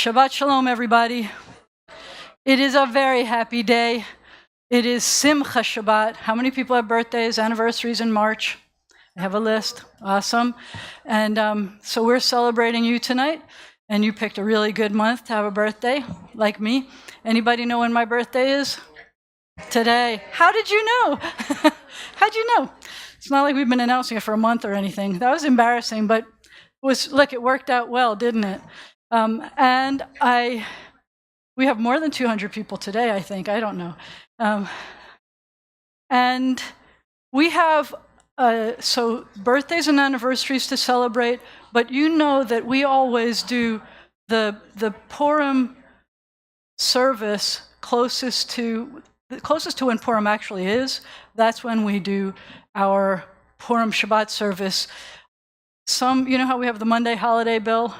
Shabbat Shalom, everybody. It is a very happy day. It is Simcha Shabbat. How many people have birthdays, anniversaries in March? I have a list. Awesome. And so we're celebrating you tonight, and you picked a really good month to have a birthday, like me. Anybody know when my birthday is? Today. How did you know? How'd you know? It's not like we've been announcing it for a month or anything. That was embarrassing, but it worked out well, didn't it? We have more than 200 people today, I think. I don't know. And we have so birthdays and anniversaries to celebrate, but you know that we always do the Purim service closest to when Purim actually is. That's when we do our Purim Shabbat service. You know how we have the Monday holiday bill,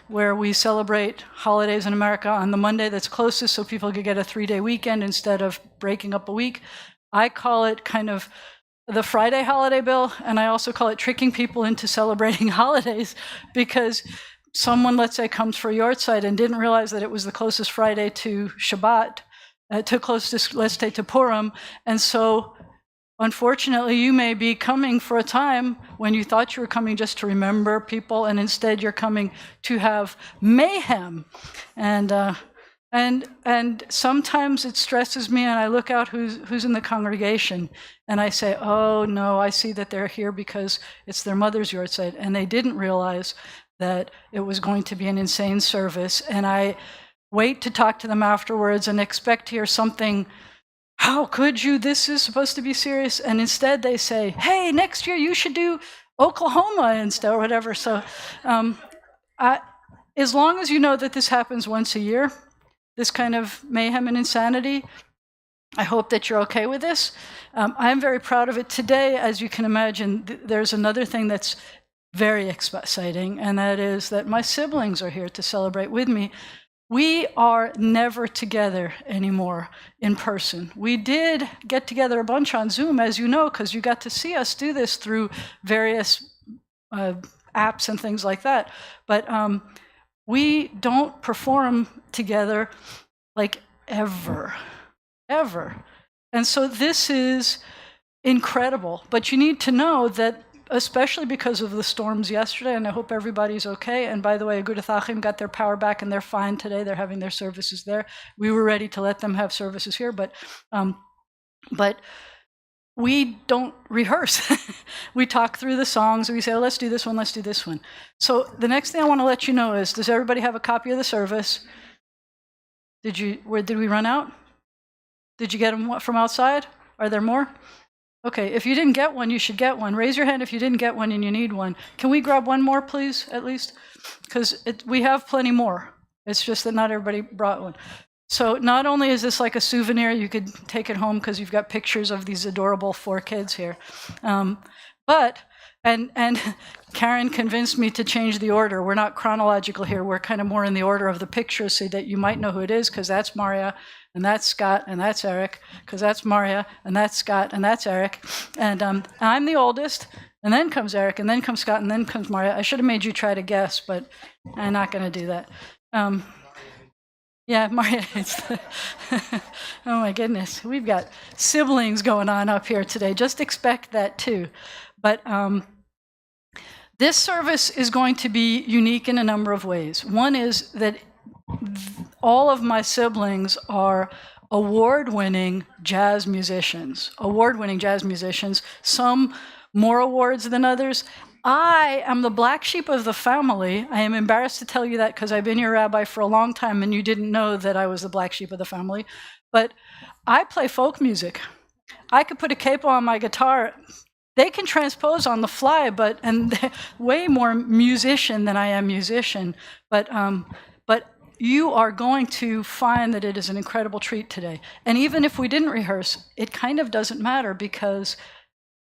where we celebrate holidays in America on the Monday that's closest so people could get a 3-day weekend instead of breaking up a week. I call it kind of the Friday holiday bill, and I also call it tricking people into celebrating holidays, because someone, let's say, comes for a yard site and didn't realize that it was the closest Friday to Shabbat, closest, let's say, to Purim, and so unfortunately, you may be coming for a time when you thought you were coming just to remember people, and instead you're coming to have mayhem. And sometimes it stresses me, and I look out who's in the congregation, and I say, oh no, I see that they're here because it's their mother's yard site, and they didn't realize that it was going to be an insane service. And I wait to talk to them afterwards and expect to hear something. How could you? This is supposed to be serious. And instead they say, hey, next year you should do Oklahoma instead, or whatever. So as long as you know that this happens once a year, this kind of mayhem and insanity, I hope that you're okay with this. I'm very proud of it. Today, as you can imagine, there's another thing that's very exciting, and that is that my siblings are here to celebrate with me. We are never together anymore in person. We did get together a bunch on Zoom, as you know, because you got to see us do this through various apps and things like that. But we don't perform together like ever. And so this is incredible. But you need to know that, especially because of the storms yesterday, and I hope everybody's okay. And by the way, Agudat Achim got their power back, and they're fine today. They're having their services there. We were ready to let them have services here, but we don't rehearse. We talk through the songs, and we say, oh, let's do this one, let's do this one. So the next thing I want to let you know is, does everybody have a copy of the service? Did we run out? Did you get them from outside? Are there more? Okay, if you didn't get one, you should get one. Raise your hand if you didn't get one and you need one. Can we grab one more, please, at least? Because we have plenty more. It's just that not everybody brought one. So not only is this like a souvenir, you could take it home because you've got pictures of these adorable 4 kids here. But Karen convinced me to change the order. We're not chronological here. We're kind of more in the order of the pictures so that you might know who it is, because that's Marya, and that's Scott, and that's Erik, because that's Marya, and that's Scott, and that's Erik. And I'm the oldest, and then comes Erik, and then comes Scott, and then comes Marya. I should have made you try to guess, but I'm not going to do that. Yeah, Marya, oh my goodness. We've got siblings going on up here today. Just expect that too. But this service is going to be unique in a number of ways. One is that all of my siblings are award-winning jazz musicians, some more awards than others. I am the black sheep of the family. I am embarrassed to tell you that because I've been your rabbi for a long time and you didn't know that I was the black sheep of the family. But I play folk music. I could put a capo on my guitar. They can transpose on the fly, and they're way more musician than I am musician. But you are going to find that it is an incredible treat today. And even if we didn't rehearse, it kind of doesn't matter because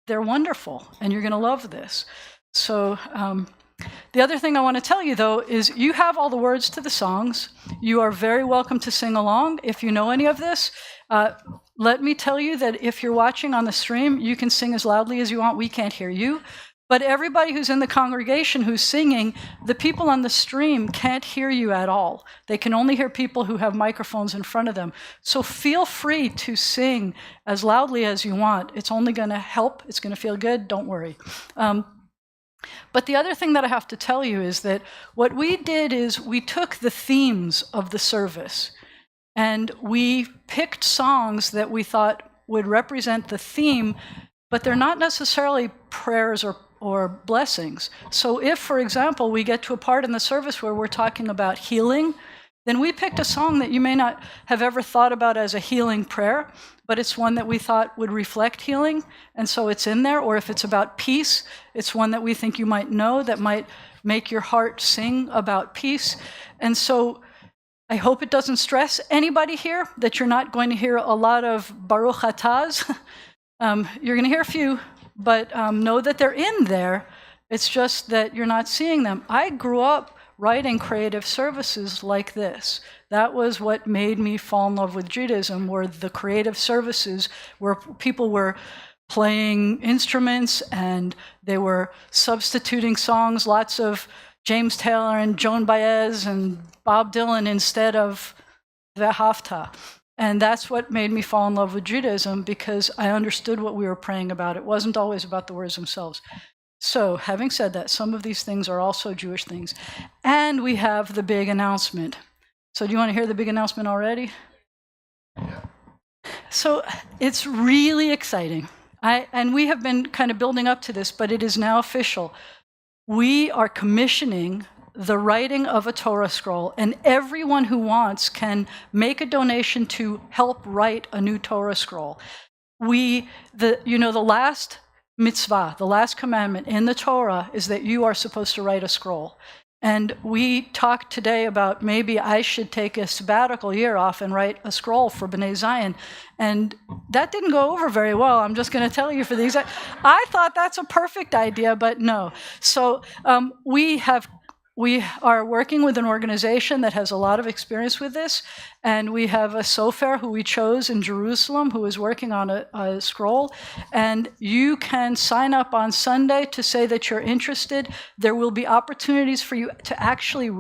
they're wonderful, and you're going to love this. So the other thing I want to tell you, though, is you have all the words to the songs. You are very welcome to sing along if you know any of this. Let me tell you that if you're watching on the stream, you can sing as loudly as you want. We can't hear you. But everybody who's in the congregation who's singing, the people on the stream can't hear you at all. They can only hear people who have microphones in front of them. So feel free to sing as loudly as you want. It's only going to help. It's going to feel good. Don't worry. But the other thing that I have to tell you is that what we did is we took the themes of the service and we picked songs that we thought would represent the theme, but they're not necessarily prayers or blessings. So if, for example, we get to a part in the service where we're talking about healing, then we picked a song that you may not have ever thought about as a healing prayer, but it's one that we thought would reflect healing, and so it's in there. Or if it's about peace, it's one that we think you might know that might make your heart sing about peace. And so I hope it doesn't stress anybody here that you're not going to hear a lot of Baruch Atahs. You're going to hear a few, but know that they're in there. It's just that you're not seeing them. I grew up writing creative services like this. That was what made me fall in love with Judaism, were the creative services where people were playing instruments and they were substituting songs, lots of James Taylor and Joan Baez and Bob Dylan instead of V'ahavta. And that's what made me fall in love with Judaism, because I understood what we were praying about. It wasn't always about the words themselves. So, having said that, some of these things are also Jewish things. And we have the big announcement. So do you want to hear the big announcement already? Yeah. So it's really exciting. And we have been kind of building up to this, but it is now official. We are commissioning the writing of a Torah scroll, and everyone who wants can make a donation to help write a new Torah scroll. The last mitzvah, the last commandment in the Torah is that you are supposed to write a scroll. And we talked today about maybe I should take a sabbatical year off and write a scroll for B'nai Zion. And that didn't go over very well. I'm just going to tell you for the exact. I thought that's a perfect idea, but no. So we are working with an organization that has a lot of experience with this, and we have a sofer who we chose in Jerusalem who is working on a scroll, and you can sign up on Sunday to say that you're interested. There will be opportunities for you to actually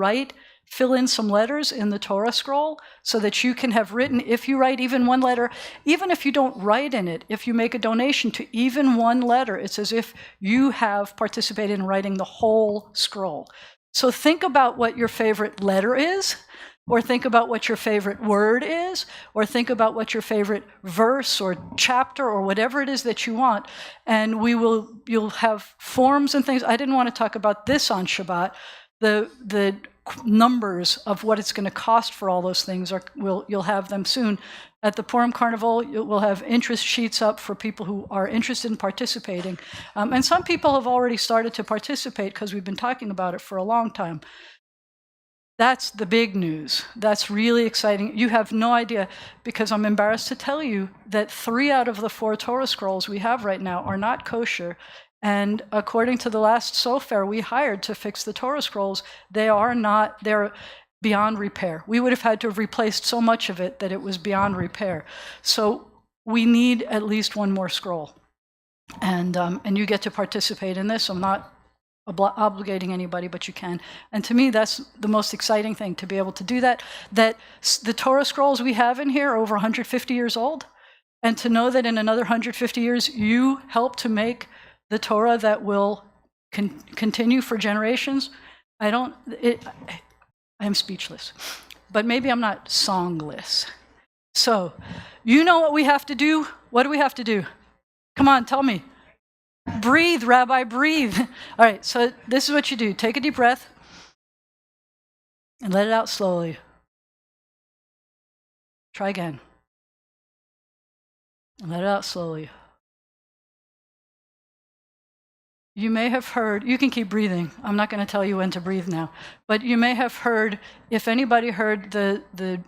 fill in some letters in the Torah scroll so that you can have written, if you write even one letter, even if you don't write in it, if you make a donation to even one letter, it's as if you have participated in writing the whole scroll. So think about what your favorite letter is, or think about what your favorite word is, or think about what your favorite verse or chapter or whatever it is that you want. And you'll have forms and things. I didn't want to talk about this on Shabbat. The numbers of what it's going to cost for all those things you'll have them soon. At the Purim Carnival, we'll have interest sheets up for people who are interested in participating. And some people have already started to participate because we've been talking about it for a long time. That's the big news. That's really exciting. You have no idea, because I'm embarrassed to tell you that 3 out of the 4 Torah scrolls we have right now are not kosher. And according to the last sofer we hired to fix the Torah scrolls, they're beyond repair. We would have had to have replaced so much of it that it was beyond repair. So we need at least one more scroll. And you get to participate in this. I'm not obligating anybody, but you can. And to me, that's the most exciting thing, to be able to do that. That the Torah scrolls we have in here are over 150 years old. And to know that in another 150 years, you help to make the Torah that will continue for generations, I'm speechless. But maybe I'm not songless. So, you know what we have to do? What do we have to do? Come on, tell me. Breathe, Rabbi, breathe. All right, so this is what you do. Take a deep breath and let it out slowly. Try again. And let it out slowly. You may have heard, you can keep breathing. I'm not going to tell you when to breathe now. But you may have heard, if anybody heard the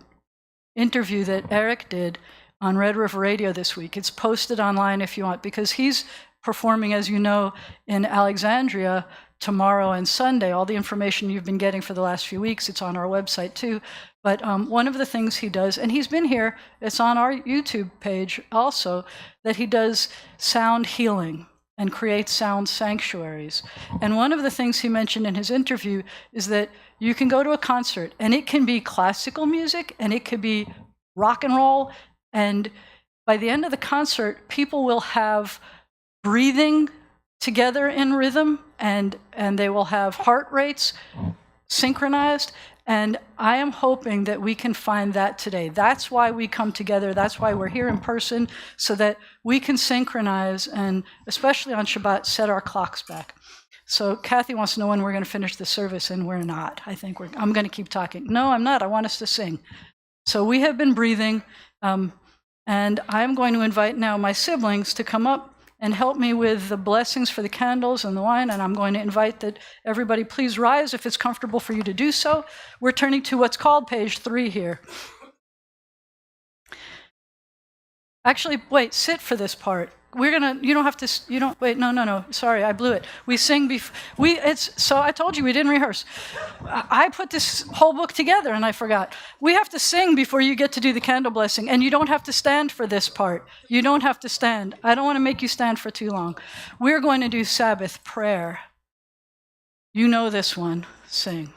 interview that Erik did on Red River Radio this week, it's posted online if you want, because he's performing, as you know, in Alexandria tomorrow and Sunday. All the information you've been getting for the last few weeks, it's on our website too. But one of the things he does, and he's been here, it's on our YouTube page also, that he does sound healing. and create sound sanctuaries. And one of the things he mentioned in his interview is that you can go to a concert, and it can be classical music, and it could be rock and roll, and by the end of the concert, people will have breathing together in rhythm, and they will have heart rates synchronized. And I am hoping that we can find that today. That's why we come together. That's why we're here in person, so that we can synchronize and, especially on Shabbat, set our clocks back. So Kathy wants to know when we're going to finish the service, and we're not. I think I'm going to keep talking. No, I'm not. I want us to sing. So we have been breathing, and I'm going to invite now my siblings to come up and help me with the blessings for the candles and the wine, and I'm going to invite that everybody please rise if it's comfortable for you to do so. We're turning to what's called page 3 here. Actually, wait, sit for this part. You don't have to, wait, no, sorry, I blew it. We sing so I told you we didn't rehearse. I put this whole book together and I forgot. We have to sing before you get to do the candle blessing, and you don't have to stand for this part. You don't have to stand. I don't want to make you stand for too long. We're going to do Sabbath prayer. You know this one. Sing.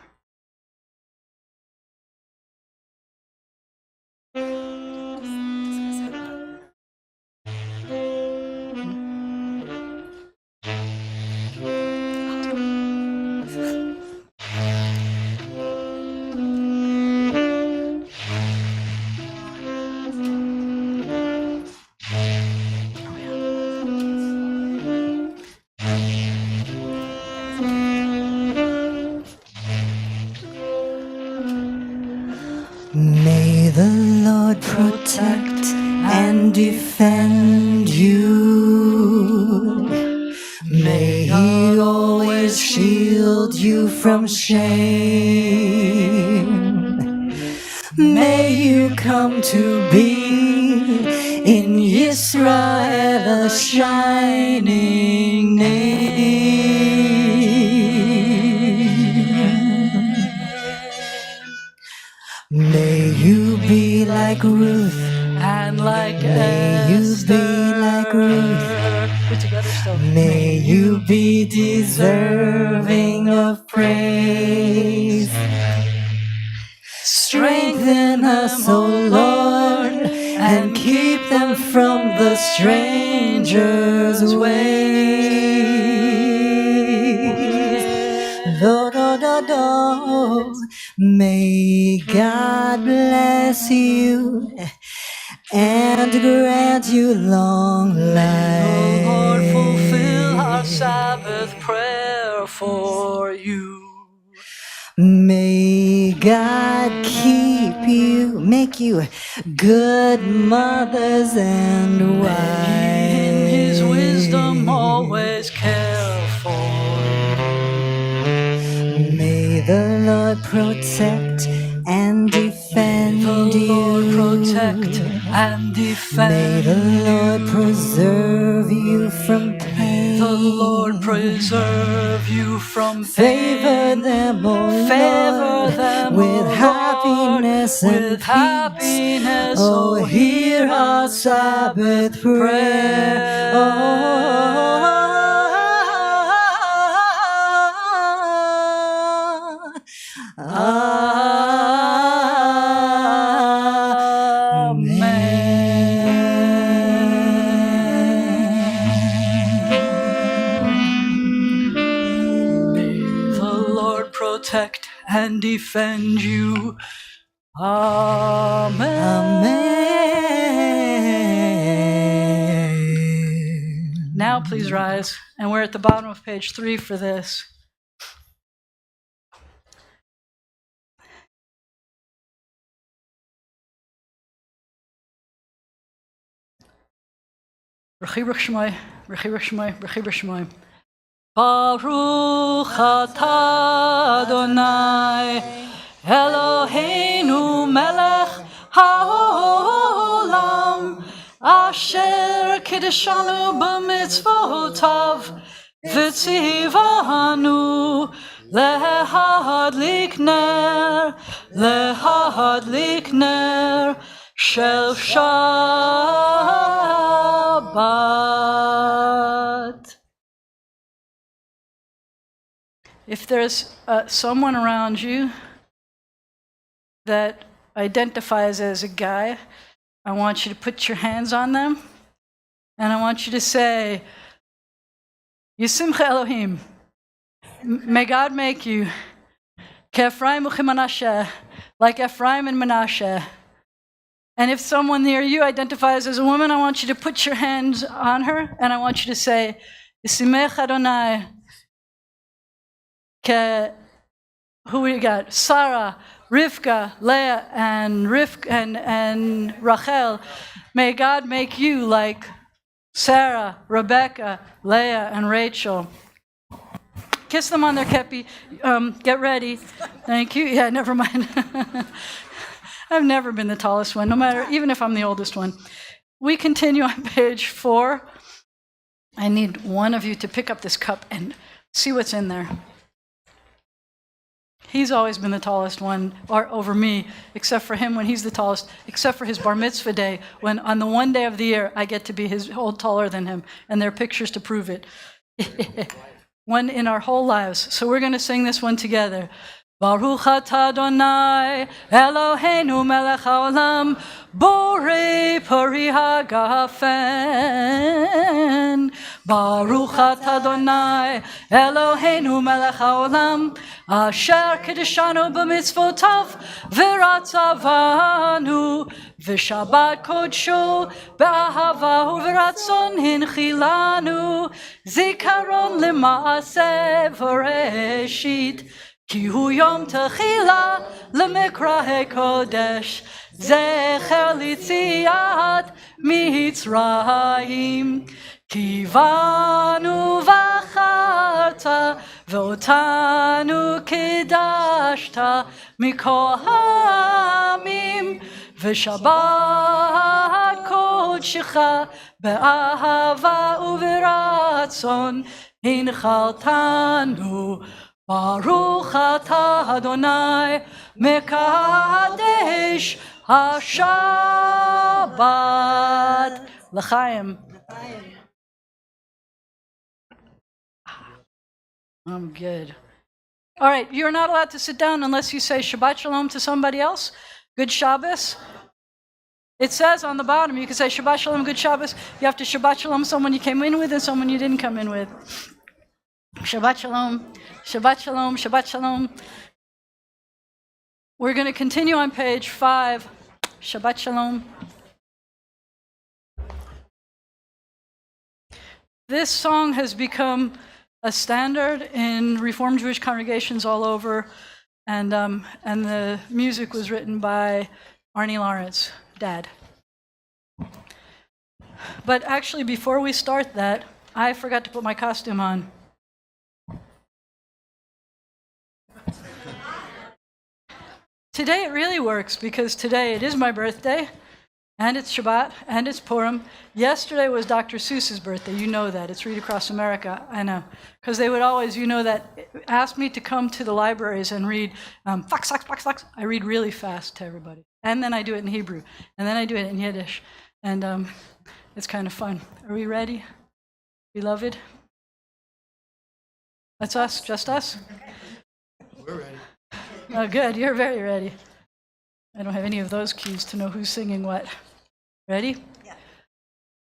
May the Lord protect and defend you. May He always shield you from shame. May you come to be in Yisrael a shining name. May you be like Ruth And like May you Esther. be like Ruth. We're together still. May you be deserving of praise. Strengthen us, O Lord, and keep them from the stranger's ways. Do, do, do, do. May God bless you and grant you long life. Lord, fulfill our Sabbath prayer for you. May God keep you, make you good mothers and wives. In His wisdom always care for you. May the Lord protect and defend The you. Lord protect and defend May the Lord you. preserve you from pain. The Lord preserve you from Favor pain. them, O Favor Lord, them, with O Lord, happiness and with peace. happiness. Oh, hear our Sabbath prayer. May the Lord protect and defend you. Amen. Amen. Now please rise, and we're at the bottom of page 3 for this. Baruch atah Adonai Eloheinu melech haolam asher kiddushanu b'mitzvotav v'tzivanu lehadlik ner shel Shabbat. if there's someone around you that identifies as a guy, I want you to put your hands on them, and I want you to say, Yisimcha Elohim, may God make you Ke'Ephraim u'Chemanashe, like Ephraim and Menashe. And if someone near you identifies as a woman, I want you to put your hands on her, and I want you to say, Yisimech Adonai, who we got? Sarah, Rivka, Leah, and Rachel. May God make you like Sarah, Rebecca, Leah, and Rachel. Kiss them on their kepi. Get ready. Thank you. Yeah, never mind. I've never been the tallest one, no matter, even if I'm the oldest one. We continue on page 4. I need one of you to pick up this cup and see what's in there. He's always been the tallest one, or over me, except for him when he's the tallest, except for his bar mitzvah day, when on the one day of the year, I get to be his whole taller than him, and there are pictures to prove it. One in our whole lives. So we're going to sing this one together. Baruch atah Adonai Eloheinu melech haolam borei pari hagafen. Baruch atah Adonai Eloheinu melech haolam asher kedeshanu b'mitzvotav v'ratzavanu v'shabbat kodsho b'ahava u'v'ratzon hinchilanu zikaron l'maaseh v'reshit כי הוא יום תחילה למקרא הקודש, זכר ליציאת מצרים. כי בנו בחרת ואותנו קידשת מכל העמים, ושבת קודשך באהבה וברצון הנחלתנו. Baruch atah Adonai mekadesh ha-Shabbat. L'chaim. I'm good. All right, you're not allowed to sit down unless you say Shabbat Shalom to somebody else. Good Shabbos. It says on the bottom, you can say Shabbat Shalom, good Shabbos. You have to Shabbat Shalom someone you came in with and someone you didn't come in with. Shabbat Shalom, Shabbat Shalom, Shabbat Shalom. We're going to continue on page 5. Shabbat Shalom. This song has become a standard in Reformed Jewish congregations all over, and the music was written by Marya Lawrence, Dad. But actually, before we start that, I forgot to put my costume on. Today it really works because today it is my birthday, and it's Shabbat, and it's Purim. Yesterday was Dr. Seuss's birthday. You know that. It's Read Across America. I know. Because they would always, you know that, ask me to come to the libraries and read fox, fox, fox, fox. I read really fast to everybody. And then I do it in Hebrew. And then I do it in Yiddish. And it's kind of fun. Are we ready, beloved? That's us? Just us? We're ready. Oh, good. You're very ready. I don't have any of those cues to know who's singing what. Ready? Yeah.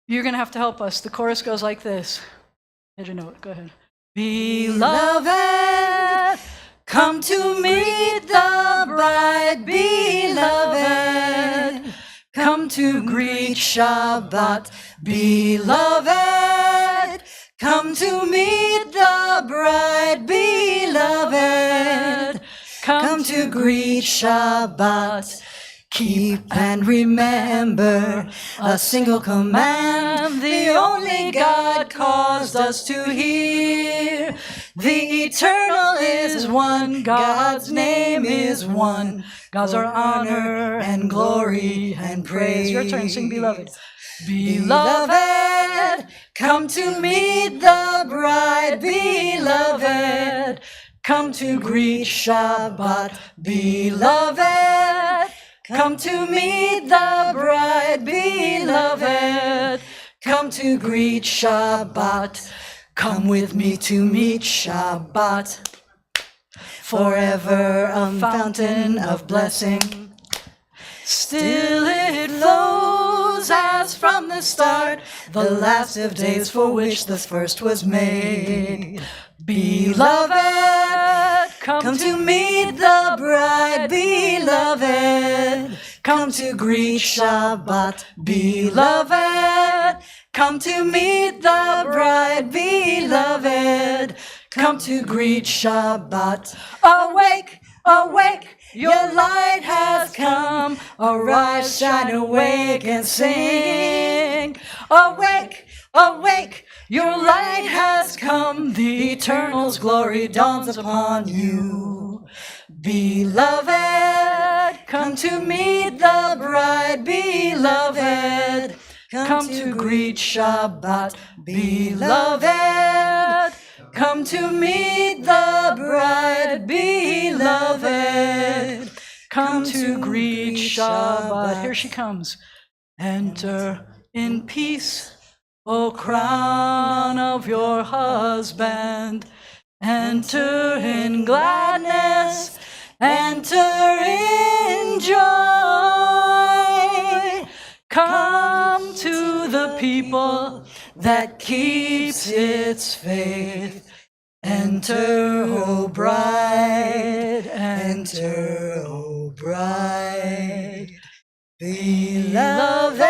You're going to have to help us. The chorus goes like this. Hit your note. Go ahead. Beloved, come to meet the bride. Beloved, come to greet Shabbat. Beloved, come to meet the bride. Beloved, come to greet Shabbat. Keep and remember a single command the only God caused us to hear. The eternal is one, God's name is one. God's our honor and glory and praise. Your turn, sing Beloved. Beloved, come to meet the bride. Beloved, come to greet Shabbat. Beloved, come to meet the bride. Beloved, come to greet Shabbat. Come with me to meet Shabbat. forever a fountain of blessing. Still it flows as from the start, the last of days for which the first was made. Beloved, come to meet the bride, beloved. Come to greet Shabbat, beloved. Come to meet the bride, beloved. Come to greet Shabbat. Awake, awake, your light has come. Arise, shine, awake, and sing. Awake, awake, your light has come. The eternal's glory dawns upon you. Beloved, come to meet the bride, beloved. Come to greet Shabbat, beloved. Come to meet the bride, beloved. Come to greet Shabbat. Here she comes. Enter in peace, O crown of your husband. Enter in gladness, enter in joy. Come to the people that keeps its faith. Enter, O bride, enter, O bride. Beloved,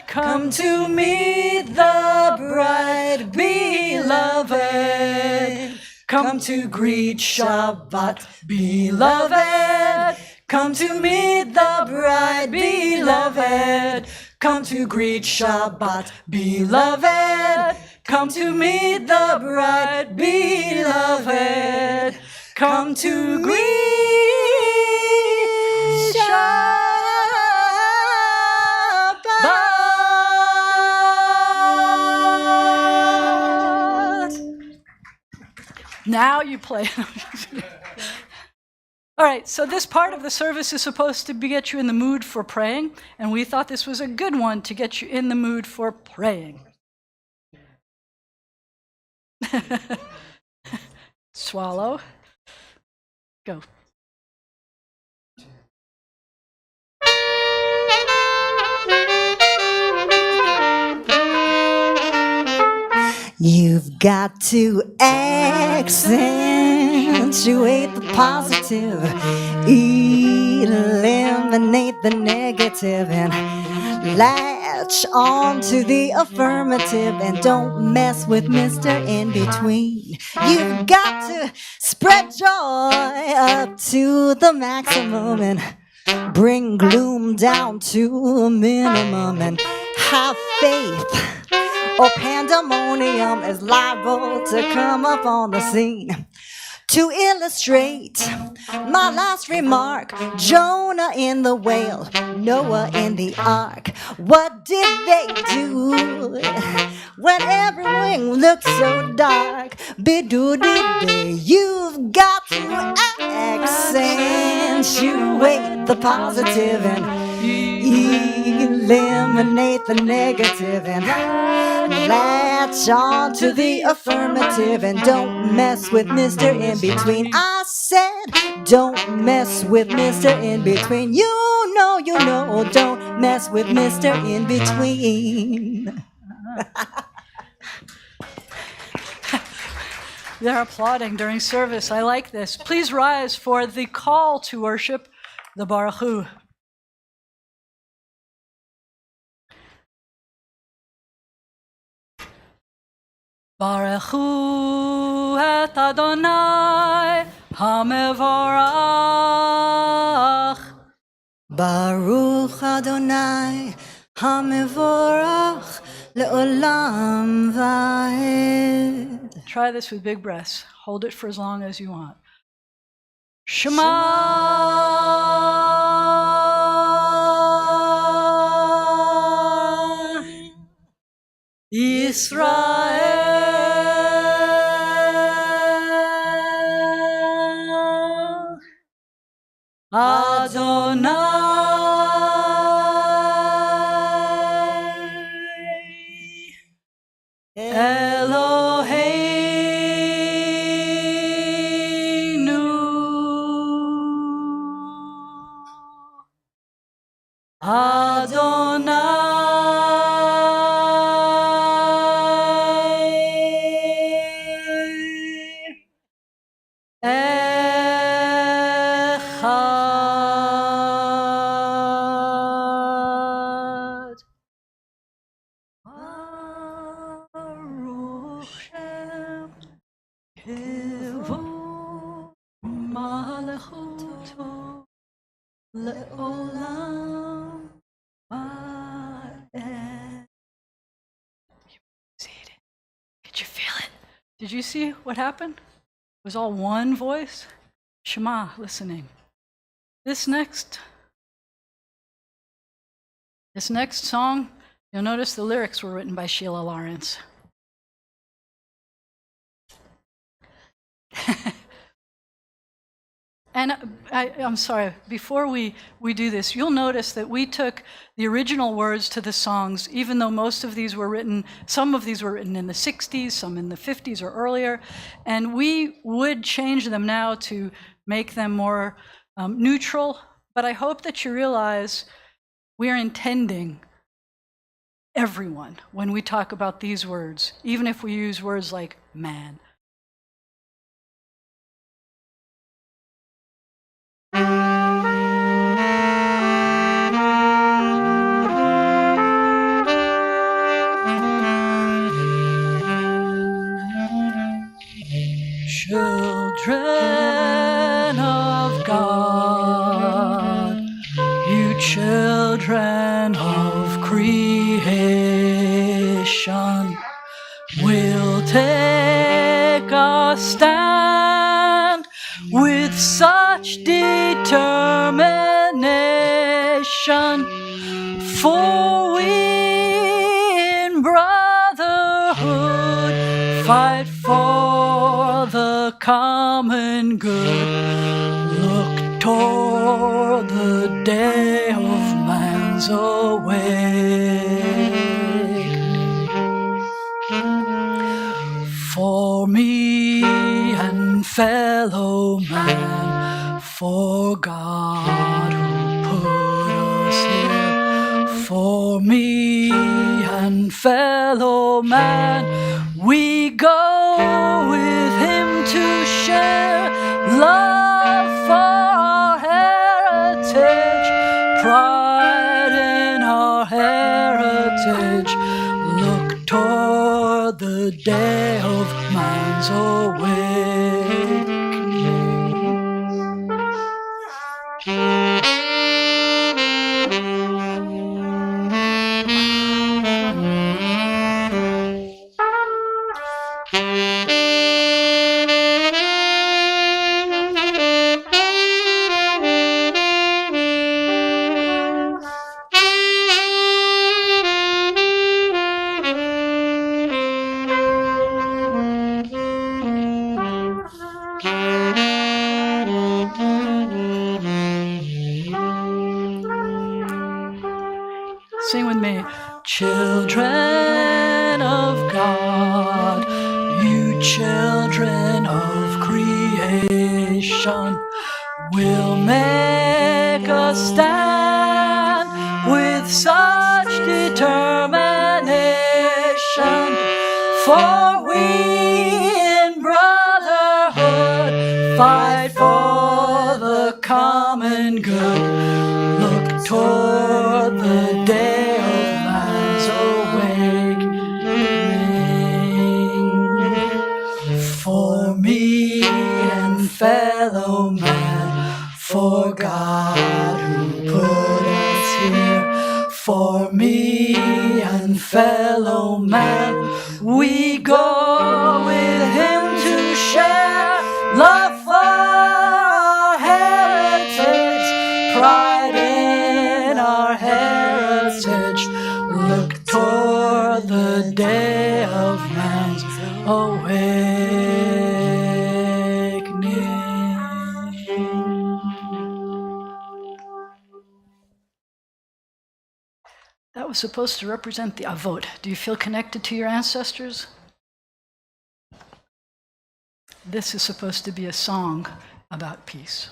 come to meet the bride, beloved. Come to greet Shabbat, beloved. Come to meet the bride, beloved. Come to greet Shabbat, beloved. Come to meet the bride, beloved. Come to greet Shabbat. Now you play. All right, so this part of the service is supposed to get you in the mood for praying, and we thought this was a good one to get you in the mood for praying. Swallow. Go. You've got to accentuate the positive, eliminate the negative, and latch on to the affirmative, and don't mess with Mr. In Between. You've got to spread joy up to the maximum and bring gloom down to a minimum, and have faith or pandemonium is liable to come up on the scene. To illustrate my last remark, Jonah in the whale, Noah in the ark. What did they do when everything looked so dark? Bidoo-dee-dee. You've got to accentuate the positive and eliminate the negative, and latch on to the affirmative, and don't mess with Mr. In Between. I said, don't mess with Mr. In Between. You know, don't mess with Mr. In Between. They're applauding during service. I like this. Please rise for the call to worship, the Baruch Hu. Baruch Hu et Adonai HaMevorach. Baruch Adonai HaMevorach Le'olam Va'ed. Try this with big breaths. Hold it for as long as you want. Shema Yisrael Adonai Elohei Echad. Baruch Shem Kivod Malachuto Le'olam Va'ed. See it? Did you feel it? Did you see what happened? It was all one voice. Shema, listening. This next song, you'll notice the lyrics were written by Sheila Lawrence. And I'm sorry, before we do this, you'll notice that we took the original words to the songs, even though most of these were written, some of these were written in the 60s, some in the 50s or earlier, and we would change them now to make them more neutral, but I hope that you realize we are intending everyone when we talk about these words, even if we use words like man. Children of God, you children of creation, will take a stand with such determination, for we in brotherhood fight for the common good. Look toward the day of man's awakening. For me and fellow man, for God who put us here. For me and fellow man, we go with him to share love for our heritage, pride in our heritage. Look toward the day of man's awakening. Sing with me. Children of God, you children of creation, will make a stand with such determination, for we in brotherhood fight for the common good. Look toward the day of man's awakening. For me and fellow man, for God who put us here. For me and fellow man, we go with him to share love for our heritage, pride in our heritage. Look toward the day of man's awakening. That was supposed to represent the Avot. Do you feel connected to your ancestors? This is supposed to be a song about peace.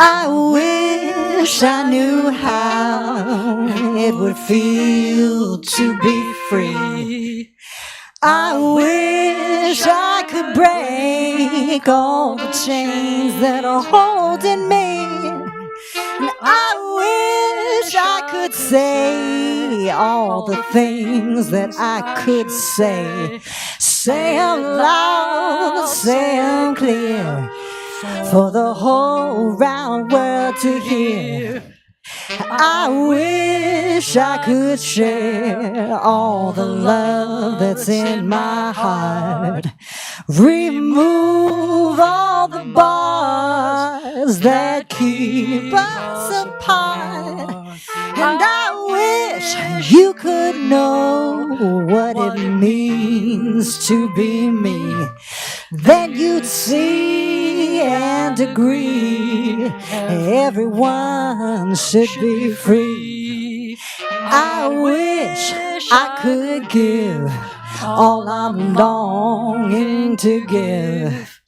I wish I knew how it would feel to be free. I wish I could break all the chains that are holding me. And I wish I could say all the things that I could say. Say 'em loud, say 'em clear, for the whole round world to hear. I wish I could share all the love that's in my heart. Remove all the bars that keep us apart. And I wish you could know what it means to be me. Then you'd see and agree everyone should be free. I wish I could give all I'm longing to give.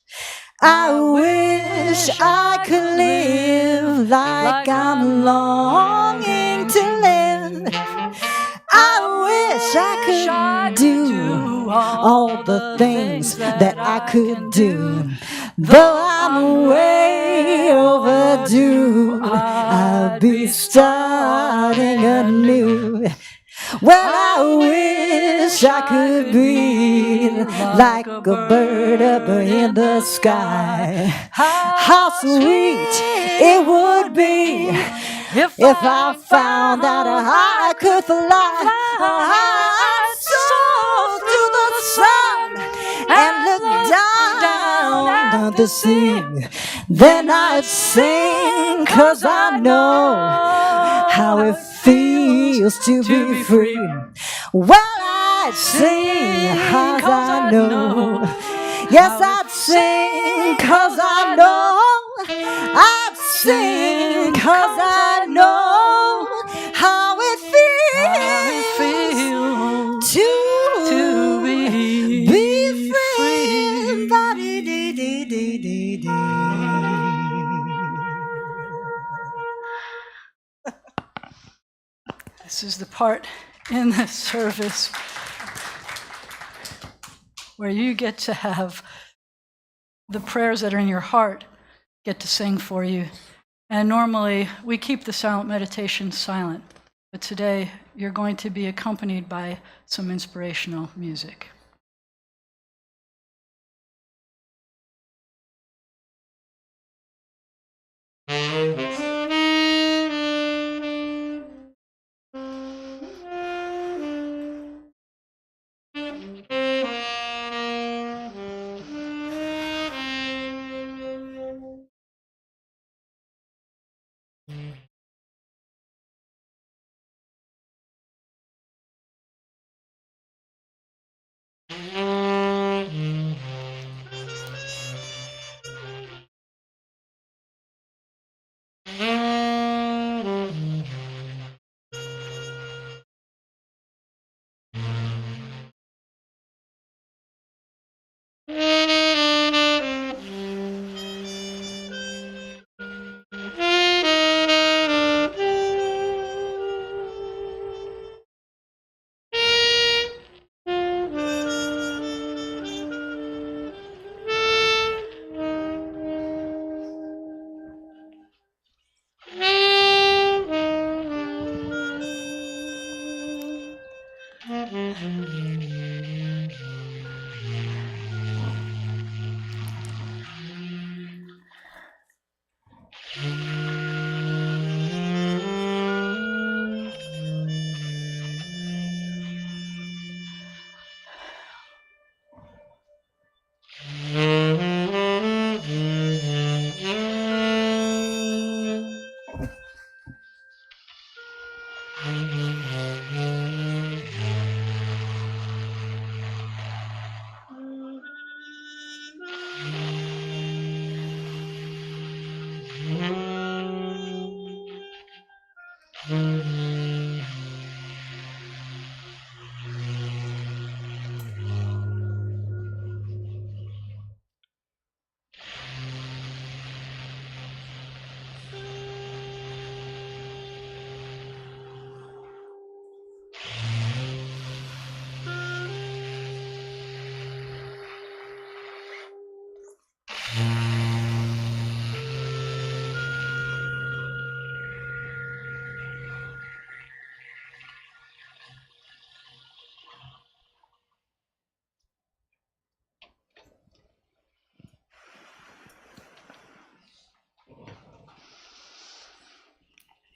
I wish I could live like I'm longing to live. I wish I could do all the things that I could do. Though I'm way overdue, I'll be starting anew. Well, I wish I could breathe like a bird up in the sky. How sweet it would be if I found out I could fly. I'd soar through the sun and look down at the sea. Then I'd sing, 'cause I know how it feels to be free. Well, I'd sing, 'cause I know. Yes, I'd sing, 'cause I know. I'd sing, 'cause I know how it feels to be free. Ba-dee-dee-dee-dee-dee-dee. This is the part in the service where you get to have the prayers that are in your heart get to sing for you. And normally we keep the silent meditation silent, but today you're going to be accompanied by some inspirational music.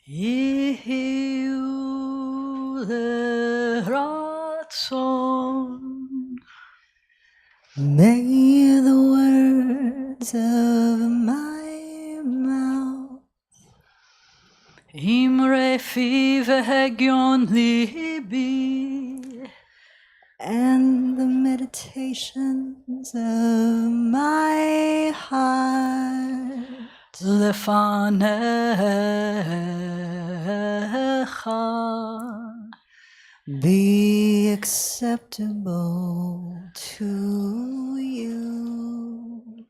יהיו לרצון. May the words of my mouth אמרי פי והגיון ליבי and the meditations of my heart לפניך be acceptable to you.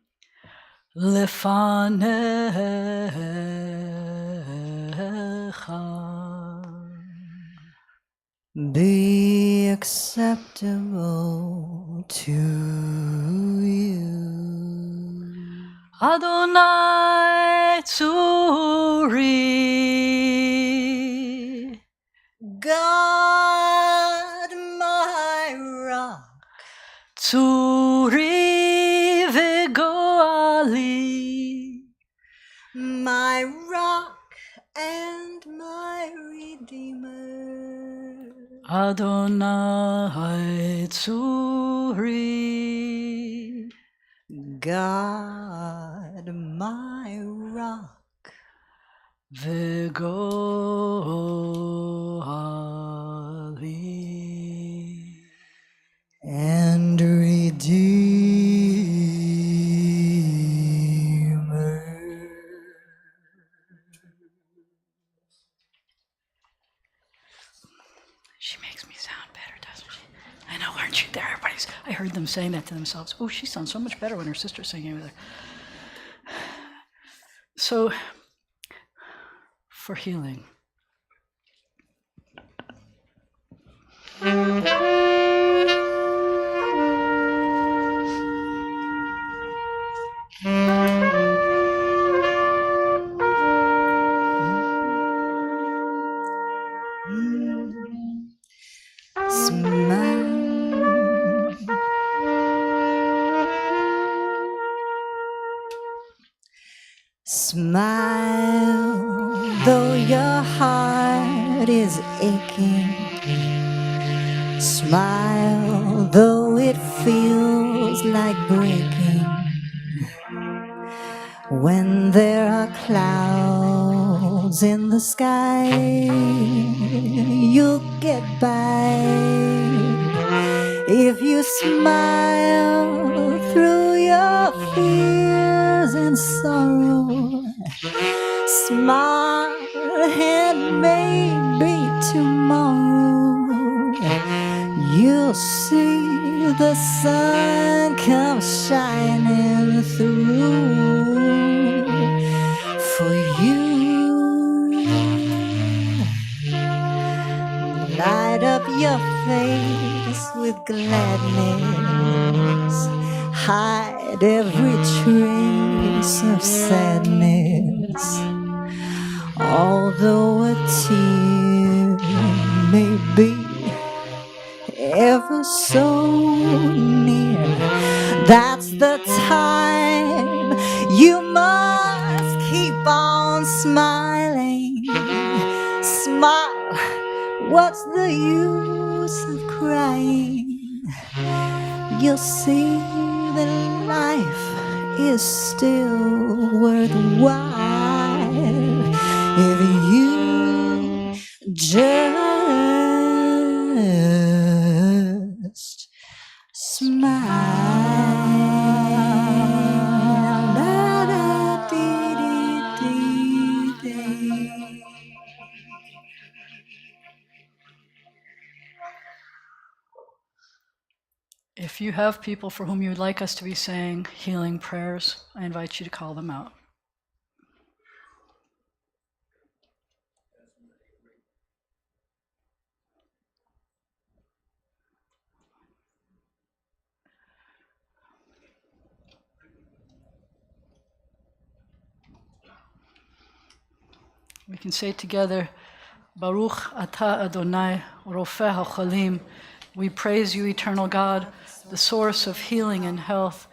לפניך Be acceptable to you. אדוני צורי God, my rock, צורי וגואלי my rock and my redeemer. אדוני צורי God, my rock וגואלי and redeemer. She makes me sound better, doesn't she? I know, aren't you there? I heard them saying that to themselves. Oh, she sounds so much better when her sister's singing with her. So, for healing. Smile, though your heart is aching. Smile, though it feels like breaking. When there are clouds in the sky, you'll get by. If you smile through your fears and sorrow, smile and maybe tomorrow you'll see the sun come shining through for you. Light up your face with gladness, hide every trace of sadness. Although a tear may be ever so near, that's the time you must keep on smiling. Smile, what's the use of crying? You'll see that life is still worthwhile if you just smile. Da-da-dee-dee-dee-dee. If you have people for whom you would like us to be saying healing prayers, I invite you to call them out. We can say together, Baruch Atah Adonai, Rofeh HaChalim. We praise you, eternal God, the source of healing and health.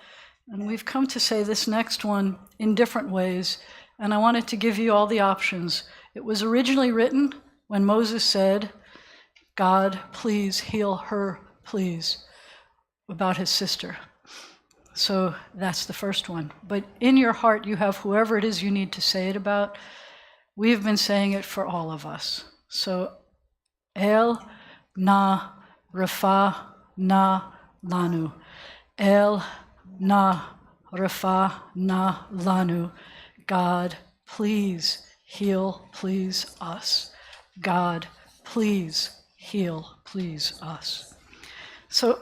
And we've come to say this next one in different ways. And I wanted to give you all the options. It was originally written when Moses said, God, please heal her, please, about his sister. So that's the first one. But in your heart, you have whoever it is you need to say it about. We've been saying it for all of us. So, El na refa na lanu. El na refa na lanu. God, please heal, please us. God, please heal, please us. So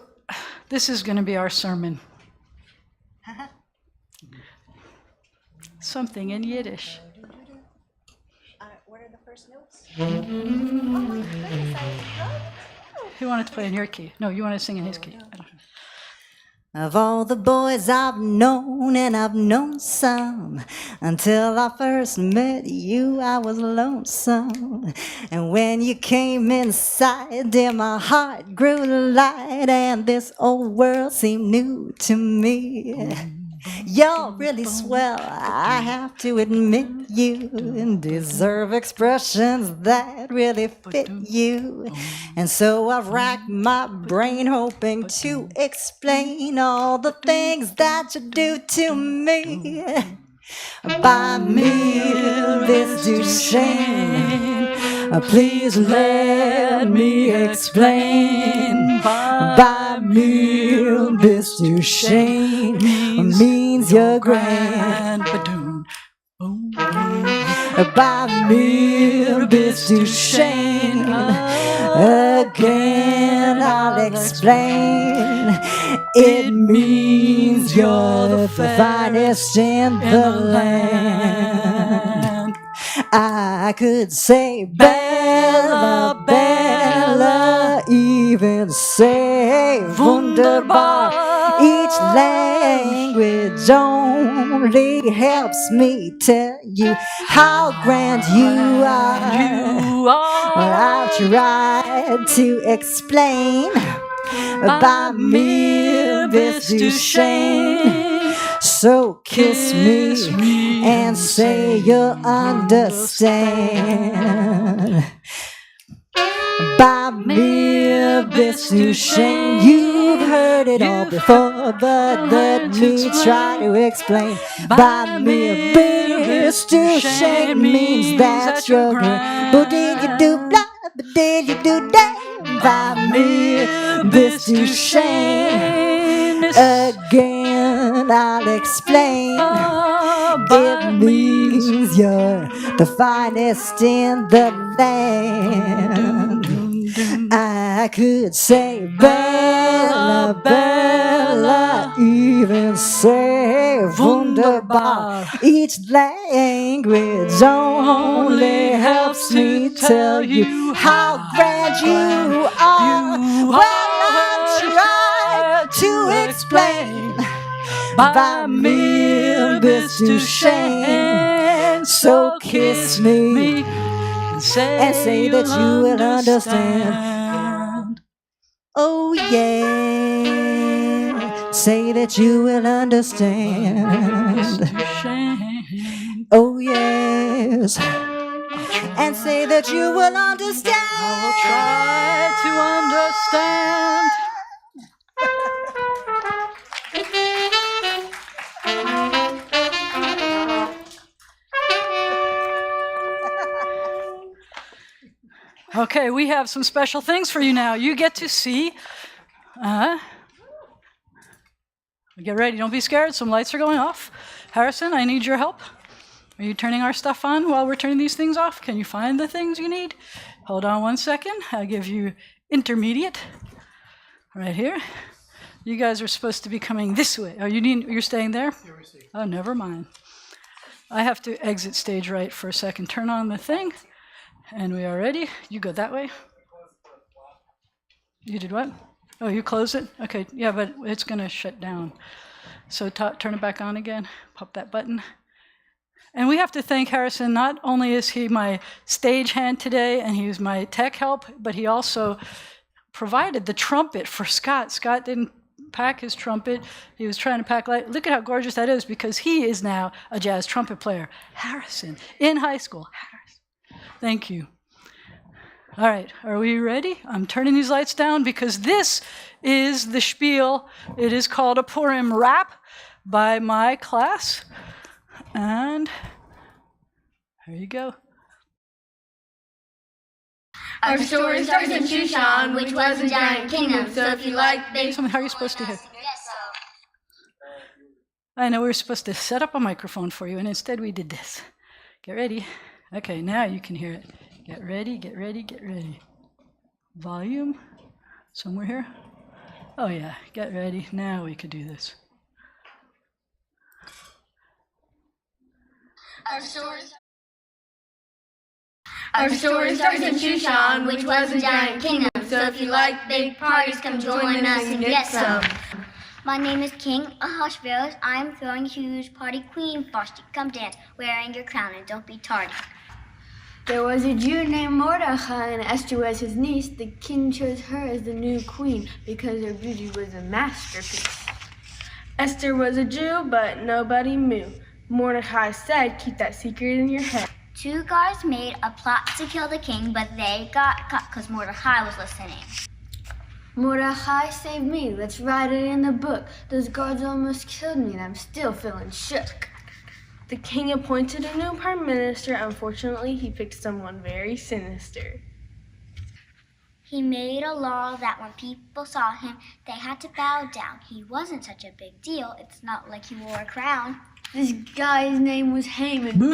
this is going to be our sermon. Something in Yiddish. What are the first notes? Who wanted to play in your key? No, you want to sing in his key. I don't know. Of all the boys I've known, and I've known some, until I first met you, I was lonesome. And when you came inside, dear, my heart grew light, and this old world seemed new to me. You're really swell, I have to admit you deserve expressions that really fit you. And so I've racked my brain hoping to explain all the things that you do to me. By me, this do shame. Please let me explain. By me, this do shame means you're grand. By me, this do shame. Again, I'll explain. It means you're the finest in the land. I could say Bella, Bella, even say Wunderbar. Each language only helps me tell you how grand you are. Well, I've tried to explain by mere this to shame. So kiss me and say you understand. By mere this to shame. You've heard it all before, but let me try to explain. By mere this to shame means that you're grand. But did you do blah, but did you do that? By mere this to shame. Again, I'll explain. It means you're the finest in the land. I could say Bella, Bella, even say Wunderbar. Each language only helps me tell you how grand you are. Well, I've tried to explain by mere this to shame. So kiss me and say that you will understand. Oh yeah, say that you will understand. Oh yes, and say that you will understand. I will try to understand. Okay, we have some special things for you now. You get to see. Get ready. Don't be scared. Some lights are going off. Harrison, I need your help. Are you turning our stuff on while we're turning these things off? Can you find the things you need? Hold on 1 second. I'll give you intermediate. Right here. You guys are supposed to be coming this way. Oh, you're staying there? Oh, never mind. I have to exit stage right for a second. Turn on the thing. And we are ready. You go that way. You did what? Oh, you close it? Okay, yeah, but it's going to shut down. So turn it back on again. Pop that button. And we have to thank Harrison. Not only is he my stage hand today, and he was my tech help, but he also provided the trumpet for Scott. Scott didn't pack his trumpet. He was trying to pack light. Look at how gorgeous that is, because he is now a jazz trumpet player. Harrison, in high school. Harrison. Thank you. All right, are we ready? I'm turning these lights down because this is the spiel. It is called a Purim rap by my class. And here you go. Our story starts in Shushan, which was a giant kingdom. So if you like big... How are you supposed to hear? I know we were supposed to set up a microphone for you, and instead we did this. Get ready. Okay, now you can hear it. Get ready, get ready, get ready. Volume. Somewhere here. Oh yeah, get ready. Now we could do this. Our story starts in Shushan, which was a giant kingdom. So if you like big parties, come join us and get some. My name is King Ahasuerus. I'm throwing a huge party. Queen Vashti, come dance, wearing your crown, and don't be tardy. There was a Jew named Mordechai, and Esther was his niece. The king chose her as the new queen because her beauty was a masterpiece. Esther was a Jew, but nobody knew. Mordecai said, keep that secret in your head. 2 guards made a plot to kill the king, but they got caught because Mordecai was listening. Mordechai saved me. Let's write it in the book. Those guards almost killed me, and I'm still feeling shook. The king appointed a new prime minister. Unfortunately, he picked someone very sinister. He made a law that when people saw him, they had to bow down. He wasn't such a big deal. It's not like he wore a crown. This guy's name was Haman. Boo!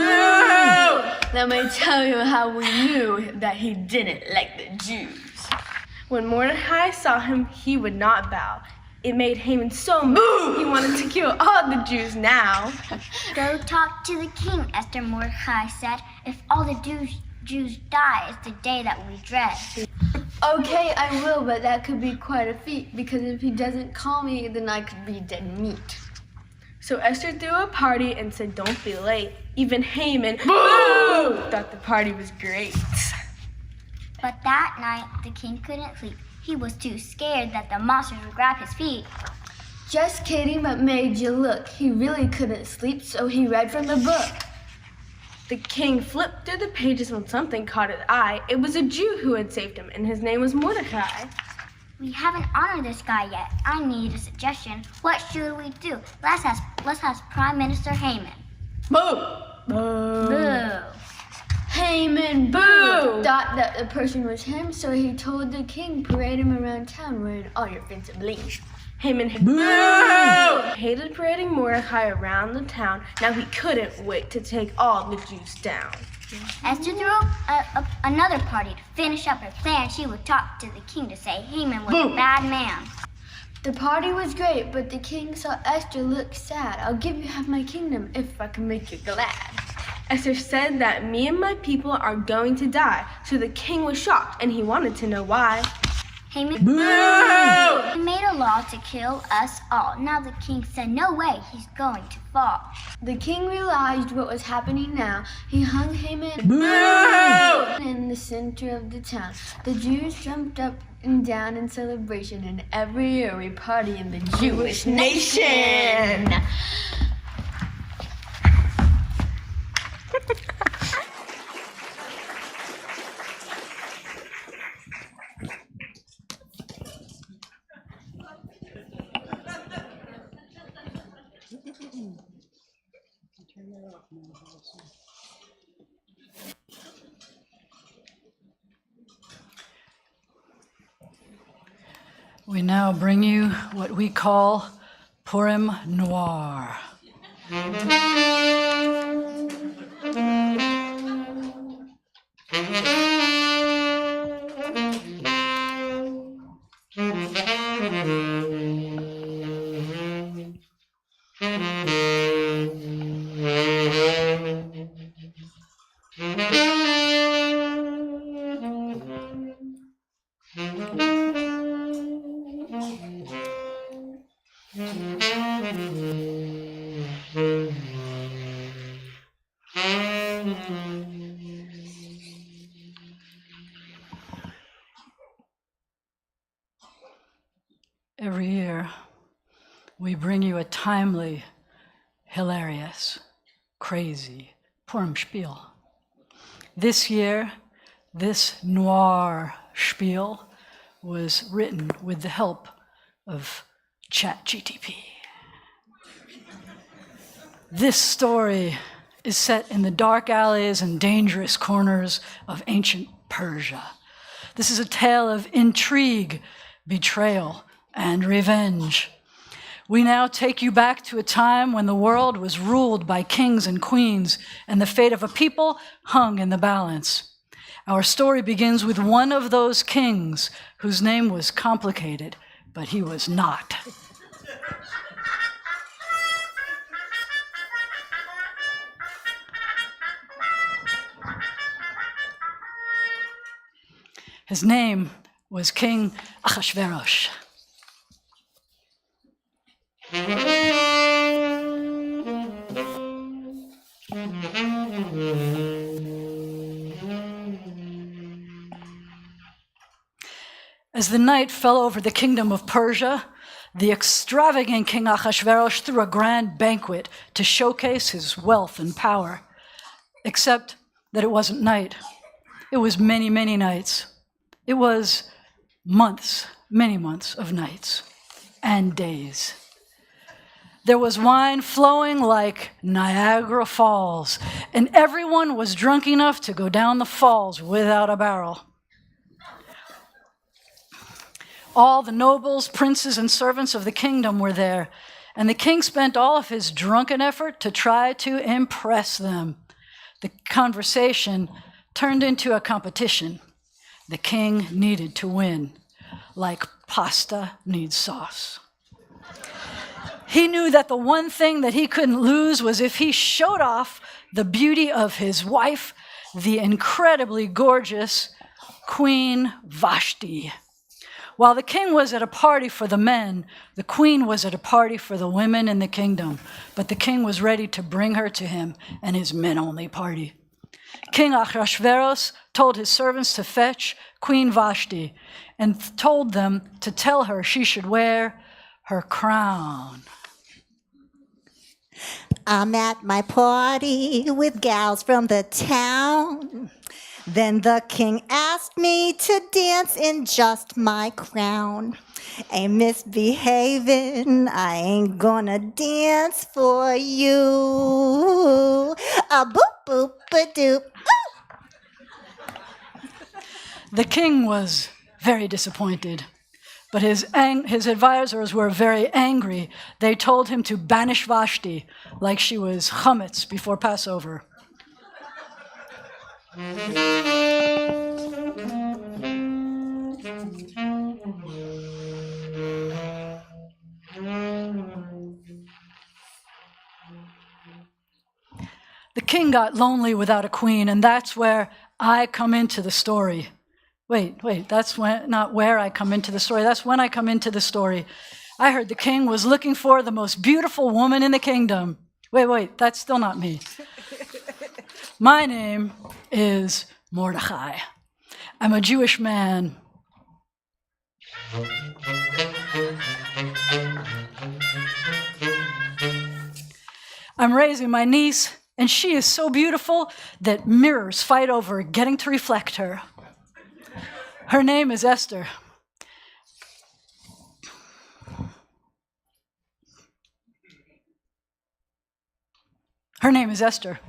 Let me tell you how we knew that he didn't like the Jews. When Mordecai saw him, he would not bow. It made Haman so mad, he wanted to kill all the Jews now. Go talk to the king, Esther, Mordecai said. If all the Jews die, it's the day that we dread. Okay, I will, but that could be quite a feat, because if he doesn't call me, then I could be dead meat. So Esther threw a party and said, don't be late. Even Haman, boo! Thought the party was great. But that night, the king couldn't sleep. He was too scared that the monsters would grab his feet. Just kidding, but made you look. He really couldn't sleep, so he read from the book. The king flipped through the pages when something caught his eye. It was a Jew who had saved him, and his name was Mordecai. We haven't honored this guy yet. I need a suggestion. What should we do? Let's ask Prime Minister Haman. Boo! Boo! Haman, boo! Thought that the person was him, so he told the king, parade him around town wearing all your fancy bling. Haman hated parading Mordecai around the town. Now he couldn't wait to take all the Jews down. Esther threw another party to finish up her plan. She would talk to the king to say Haman was a bad man. The party was great, but the king saw Esther look sad. I'll give you half my kingdom if I can make you glad. Esther said that me and my people are going to die. So the king was shocked, and he wanted to know why. Haman made a law to kill us all. Now the king said, no way, he's going to fall. The king realized what was happening now. He hung Haman in the center of the town. The Jews jumped up and down in celebration, and every year we party in the Jewish nation. We now bring you what we call Purim Noir. Every year, we bring you a timely, hilarious, crazy Purim spiel. This year, this noir spiel was written with the help of ChatGTP. This story is set in the dark alleys and dangerous corners of ancient Persia. This is a tale of intrigue, betrayal, and revenge. We now take you back to a time when the world was ruled by kings and queens, and the fate of a people hung in the balance. Our story begins with one of those kings whose name was complicated, but he was not. His name was King Ahasuerus. As the night fell over the kingdom of Persia, the extravagant King Ahasuerus threw a grand banquet to showcase his wealth and power. Except that it wasn't night. It was many, many nights. It was months, many months of nights and days. There was wine flowing like Niagara Falls, and everyone was drunk enough to go down the falls without a barrel. All the nobles, princes, and servants of the kingdom were there, and the king spent all of his drunken effort to try to impress them. The conversation turned into a competition. The king needed to win, like pasta needs sauce. He knew that the one thing that he couldn't lose was if he showed off the beauty of his wife, the incredibly gorgeous Queen Vashti. While the king was at a party for the men, the queen was at a party for the women in the kingdom, but the king was ready to bring her to him and his men-only party. King Ahasuerus told his servants to fetch Queen Vashti and told them to tell her she should wear her crown. I'm at my party with gals from the town. Then the king asked me to dance in just my crown. Ain't misbehaving, I ain't gonna dance for you. A boop boop a doop. The king was very disappointed, but his advisors were very angry. They told him to banish Vashti like she was chametz before Passover. The king got lonely without a queen, and that's where I come into the story. Wait, that's not where I come into the story. That's when I come into the story. I heard the king was looking for the most beautiful woman in the kingdom. Wait, that's still not me. My name is Mordechai. I'm a Jewish man. I'm raising my niece, and she is so beautiful that mirrors fight over getting to reflect her. Her name is Esther. Her name is Esther.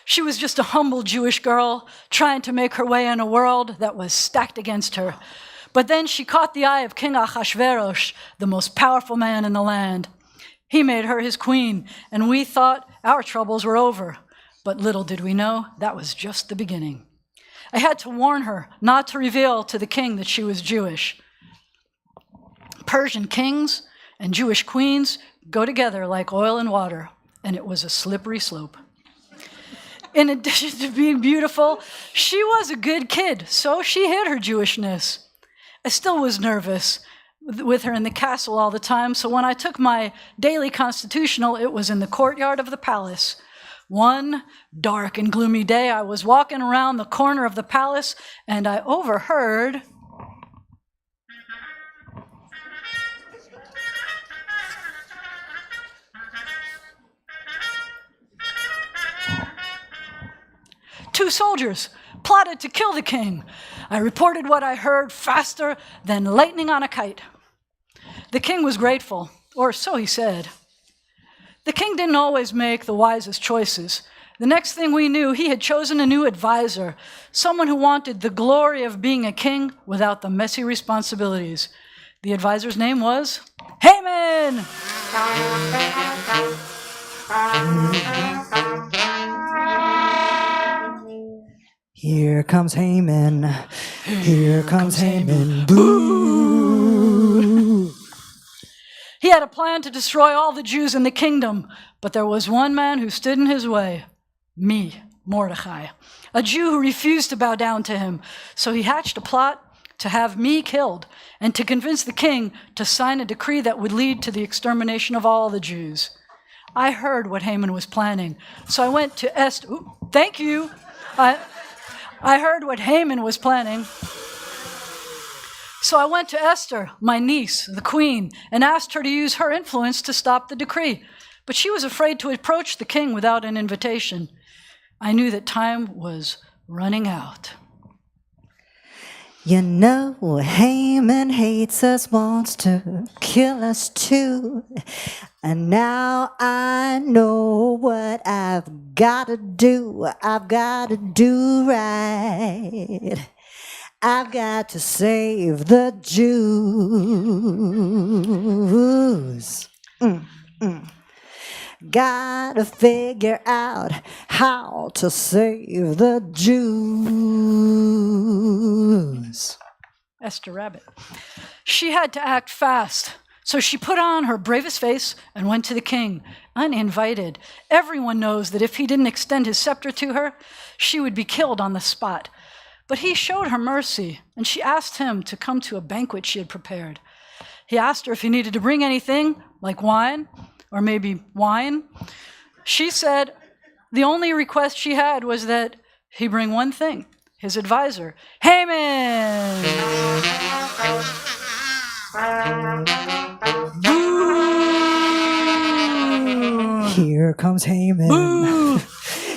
She was just a humble Jewish girl trying to make her way in a world that was stacked against her. But then she caught the eye of King Ahasuerus, the most powerful man in the land. He made her his queen, and we thought our troubles were over. But little did we know, that was just the beginning. I had to warn her not to reveal to the king that she was Jewish. Persian kings and Jewish queens go together like oil and water, and it was a slippery slope. In addition to being beautiful, she was a good kid, so she hid her Jewishness. I still was nervous with her in the castle all the time, so when I took my daily constitutional, it was in the courtyard of the palace. One dark and gloomy day, I was walking around the corner of the palace, and I overheard 2 soldiers plotted to kill the king. I reported what I heard faster than lightning on a kite. The king was grateful, or so he said. The king didn't always make the wisest choices. The next thing we knew, he had chosen a new advisor, someone who wanted the glory of being a king without the messy responsibilities. The advisor's name was Haman! Here comes Haman. Here comes Haman. Boo! He had a plan to destroy all the Jews in the kingdom, but there was one man who stood in his way. Me, Mordecai, a Jew who refused to bow down to him. So he hatched a plot to have me killed and to convince the king to sign a decree that would lead to the extermination of all the Jews. I heard what Haman was planning, so I went to Esther. Ooh, thank you. I heard what Haman was planning. So I went to Esther, my niece, the queen, and asked her to use her influence to stop the decree. But she was afraid to approach the king without an invitation. I knew that time was running out. You know, Haman hates us, wants to kill us too. And now I know what I've got to do. I've got to do right. I've got to save the Jews. Gotta figure out how to save the Jews. Esther Rabbit. She had to act fast, so she put on her bravest face and went to the king, uninvited. Everyone knows that if he didn't extend his scepter to her, she would be killed on the spot. But he showed her mercy, and she asked him to come to a banquet she had prepared. He asked her if he needed to bring anything, like wine, or maybe wine. She said the only request she had was that he bring one thing, his advisor, Haman. Boo! Here comes Haman. Boo!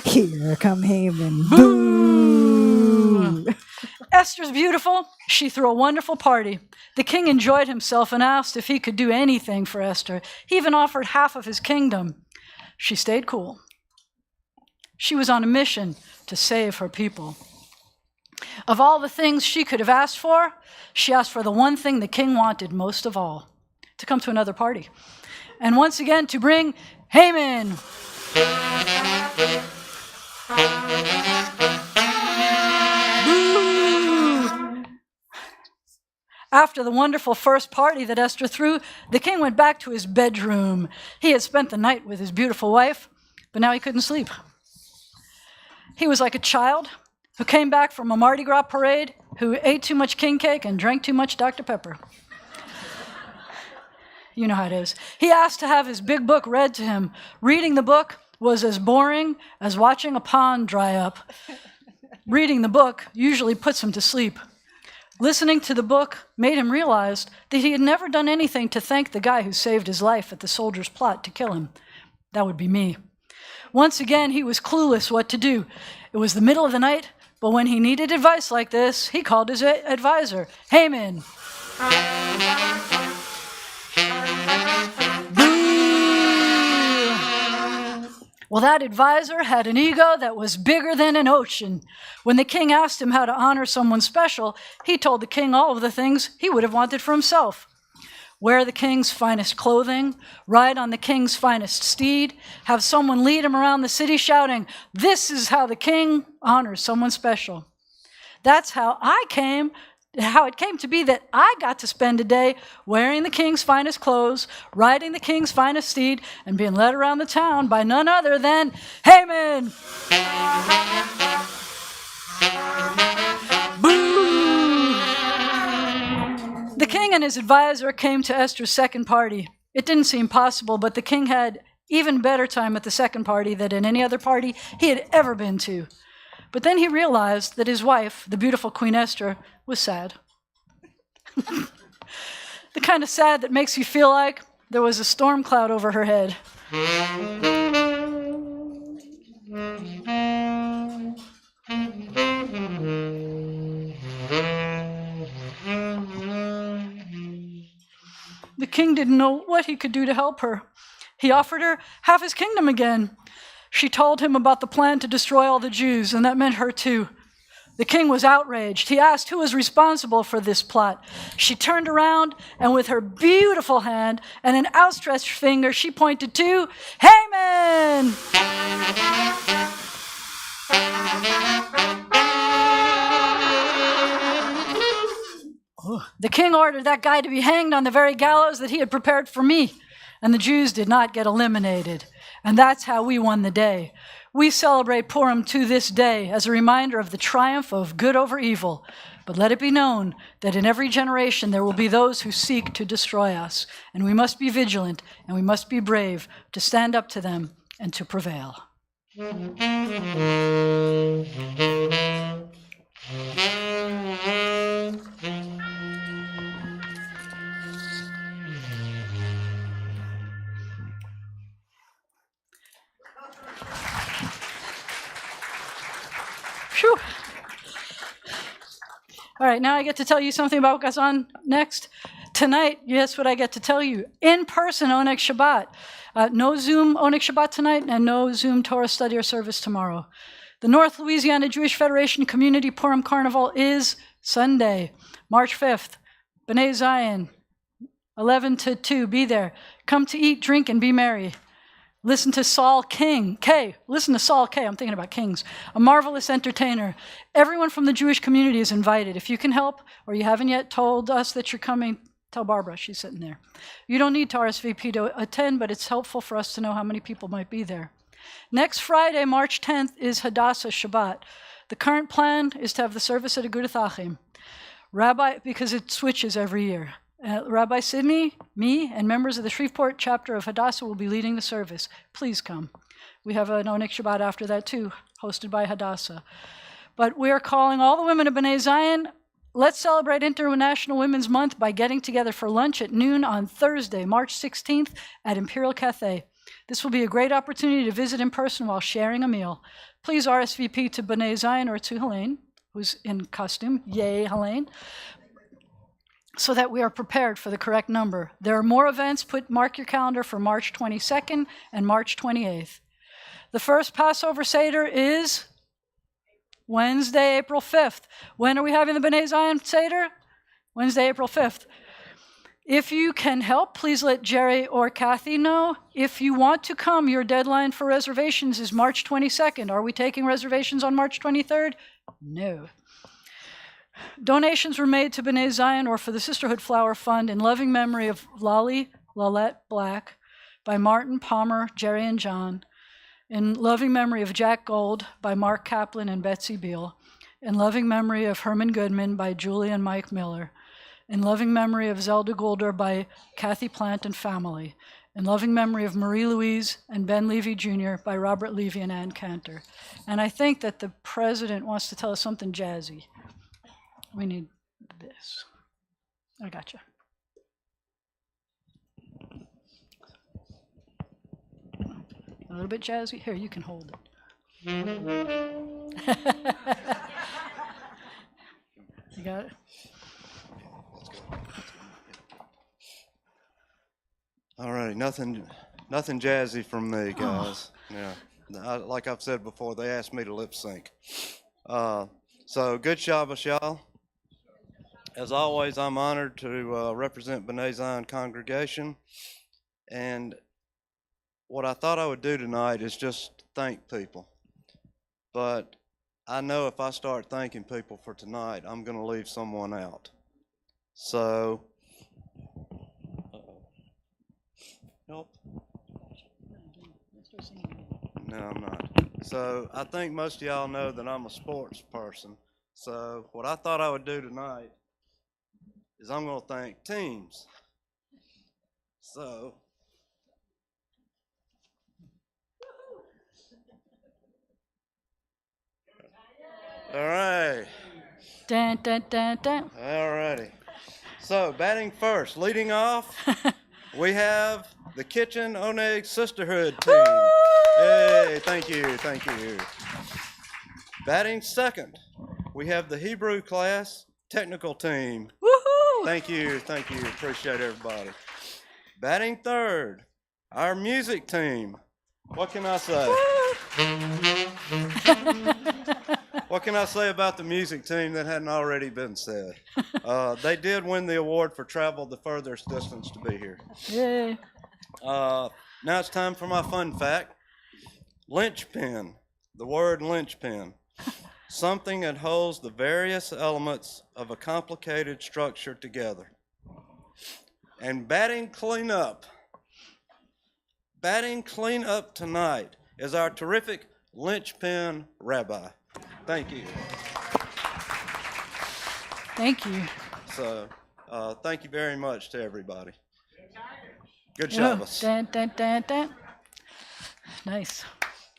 Here come Haman. Boo! Esther's beautiful. She threw a wonderful party. The king enjoyed himself and asked if he could do anything for Esther. He even offered half of his kingdom. She stayed cool. She was on a mission to save her people. Of all the things she could have asked for, she asked for the one thing the king wanted most of all, to come to another party. And once again, to bring Haman. After the wonderful first party that Esther threw, the king went back to his bedroom. He had spent the night with his beautiful wife, but now he couldn't sleep. He was like a child who came back from a Mardi Gras parade, who ate too much king cake and drank too much Dr. Pepper. You know how it is. He asked to have his big book read to him. Reading the book was as boring as watching a pond dry up. Reading the book usually puts him to sleep. Listening to the book made him realize that he had never done anything to thank the guy who saved his life at the soldiers' plot to kill him. That would be me. Once again, he was clueless what to do. It was the middle of the night, but when he needed advice like this, he called his advisor, Haman. Well, that advisor had an ego that was bigger than an ocean. When the king asked him how to honor someone special, he told the king all of the things he would have wanted for himself. Wear the king's finest clothing, ride on the king's finest steed, have someone lead him around the city shouting, "This is how the king honors someone special." That's how it came to be that I got to spend a day wearing the king's finest clothes, riding the king's finest steed, and being led around the town by none other than Haman. Boo! The king and his advisor came to Esther's second party. It didn't seem possible, but the king had even better time at the second party than at any other party he had ever been to. But then he realized that his wife, the beautiful Queen Esther, was sad. The kind of sad that makes you feel like there was a storm cloud over her head. The king didn't know what he could do to help her. He offered her half his kingdom again. She told him about the plan to destroy all the Jews, and that meant her too. The king was outraged. He asked who was responsible for this plot. She turned around, and with her beautiful hand and an outstretched finger, she pointed to Haman. The king ordered that guy to be hanged on the very gallows that he had prepared for me, and the Jews did not get eliminated. And that's how we won the day. We celebrate Purim to this day as a reminder of the triumph of good over evil. But let it be known that in every generation there will be those who seek to destroy us, and we must be vigilant and we must be brave to stand up to them and to prevail. Phew. All right, now I get to tell you something about what goes on next. Tonight, guess what I get to tell you? In person, Oneg Shabbat. No Zoom Oneg Shabbat tonight and no Zoom Torah study or service tomorrow. The North Louisiana Jewish Federation Community Purim Carnival is Sunday, March 5th. B'nai Zion, 11 to 2, be there. Come to eat, drink, and be merry. Listen to Saul K. Listen to Saul K. I'm thinking about kings. A marvelous entertainer. Everyone from the Jewish community is invited. If you can help, or you haven't yet told us that you're coming, tell Barbara. She's sitting there. You don't need to RSVP to attend, but it's helpful for us to know how many people might be there. Next Friday, March 10th, is Hadassah Shabbat. The current plan is to have the service at Agudath Achim. Rabbi, because it switches every year. Rabbi Sidney, me, and members of the Shreveport chapter of Hadassah will be leading the service. Please come. We have an Oneg Shabbat after that too, hosted by Hadassah. But we are calling all the women of B'nai Zion. Let's celebrate International Women's Month by getting together for lunch at noon on Thursday, March 16th at Imperial Cafe. This will be a great opportunity to visit in person while sharing a meal. Please RSVP to B'nai Zion or to Helene, who's in costume. Yay, Helene. So that we are prepared for the correct number. There are more events. Mark your calendar for March 22nd and March 28th. The first Passover Seder is Wednesday, April 5th. When are we having the B'nai Zion Seder? Wednesday, April 5th. If you can help, please let Jerry or Kathy know. If you want to come, your deadline for reservations is March 22nd. Are we taking reservations on March 23rd? No. Donations were made to B'nai Zion or for the Sisterhood Flower Fund in loving memory of Lalette Black by Martin Palmer, Jerry and John, in loving memory of Jack Gold by Mark Kaplan and Betsy Beal, in loving memory of Herman Goodman by Julie and Mike Miller, in loving memory of Zelda Golder by Kathy Plant and family, in loving memory of Marie Louise and Ben Levy Jr. by Robert Levy and Ann Cantor. And I think that the president wants to tell us something jazzy. We need this. I gotcha. A little bit jazzy. Here, you can hold it. You got it? All right, nothing jazzy from me, guys. Yeah, like I've said before, they asked me to lip sync. So good Shabbos, y'all. As always, I'm honored to represent B'nai Zion congregation. And what I thought I would do tonight is just thank people. But I know if I start thanking people for tonight, I'm going to leave someone out. So, help? No, I'm not. So I think most of y'all know that I'm a sports person. So what I thought I would do tonight is I'm going to thank teams. So, all right. Dun, dun, dun, dun. All righty. So batting first, leading off, we have the Kitchen Oneg Sisterhood team. Hey, thank you. Batting second, we have the Hebrew class technical team. Woohoo! Thank you, appreciate everybody. Batting third, our music team. What can I say? What can I say about the music team that hadn't already been said? They did win the award for travel the furthest distance to be here. Yay. Now it's time for my fun fact. Linchpin, the word linchpin, something that holds the various elements of a complicated structure together. And batting cleanup tonight is our terrific linchpin rabbi. Thank you. Thank you. So, thank you very much to everybody. Good Shabbos. Dun, dun, dun, dun. Nice.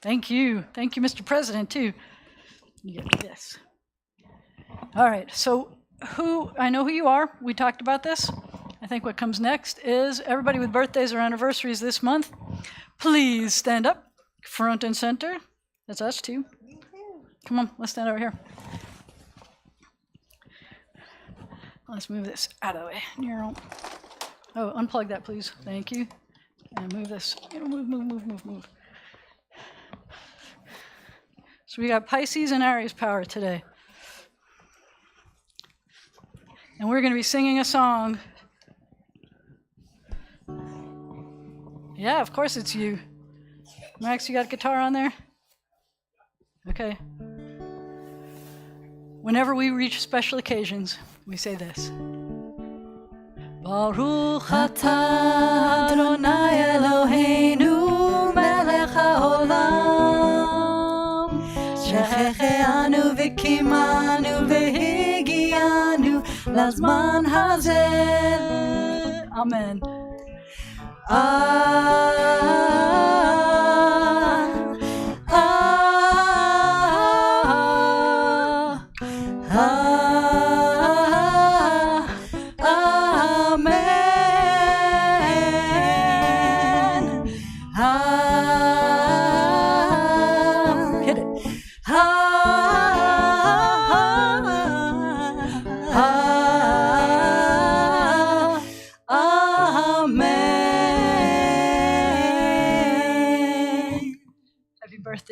Thank you. Thank you, Mr. President, too. You get this. All right. So I know who you are. We talked about this. I think what comes next is everybody with birthdays or anniversaries this month, please stand up, front and center. That's us, too. Come on, let's stand over here. Let's move this out of the way. Oh, unplug that, please. Thank you. And move this. Move. So we got Pisces and Aries power today. And we're going to be singing a song. Yeah, of course it's you. Max, you got a guitar on there? Okay. Whenever we reach special occasions, we say this. Baruch atah Adonai Eloheinu melech haolam shechecheanu v'kimanu v'higianu lazman hazeh. Amen.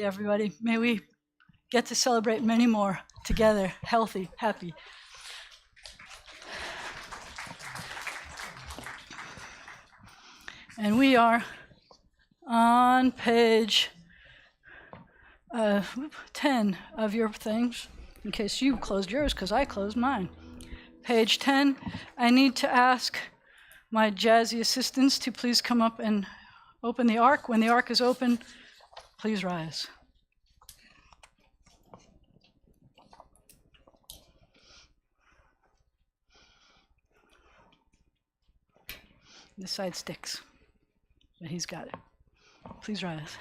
Everybody, may we get to celebrate many more together, healthy, happy. And we are on page 10 of your things, in case you closed yours, because I closed mine. Page 10, I need to ask my Jazzy assistants to please come up and open the ark. When the ark is open, please rise. This side sticks, but he's got it. Please rise.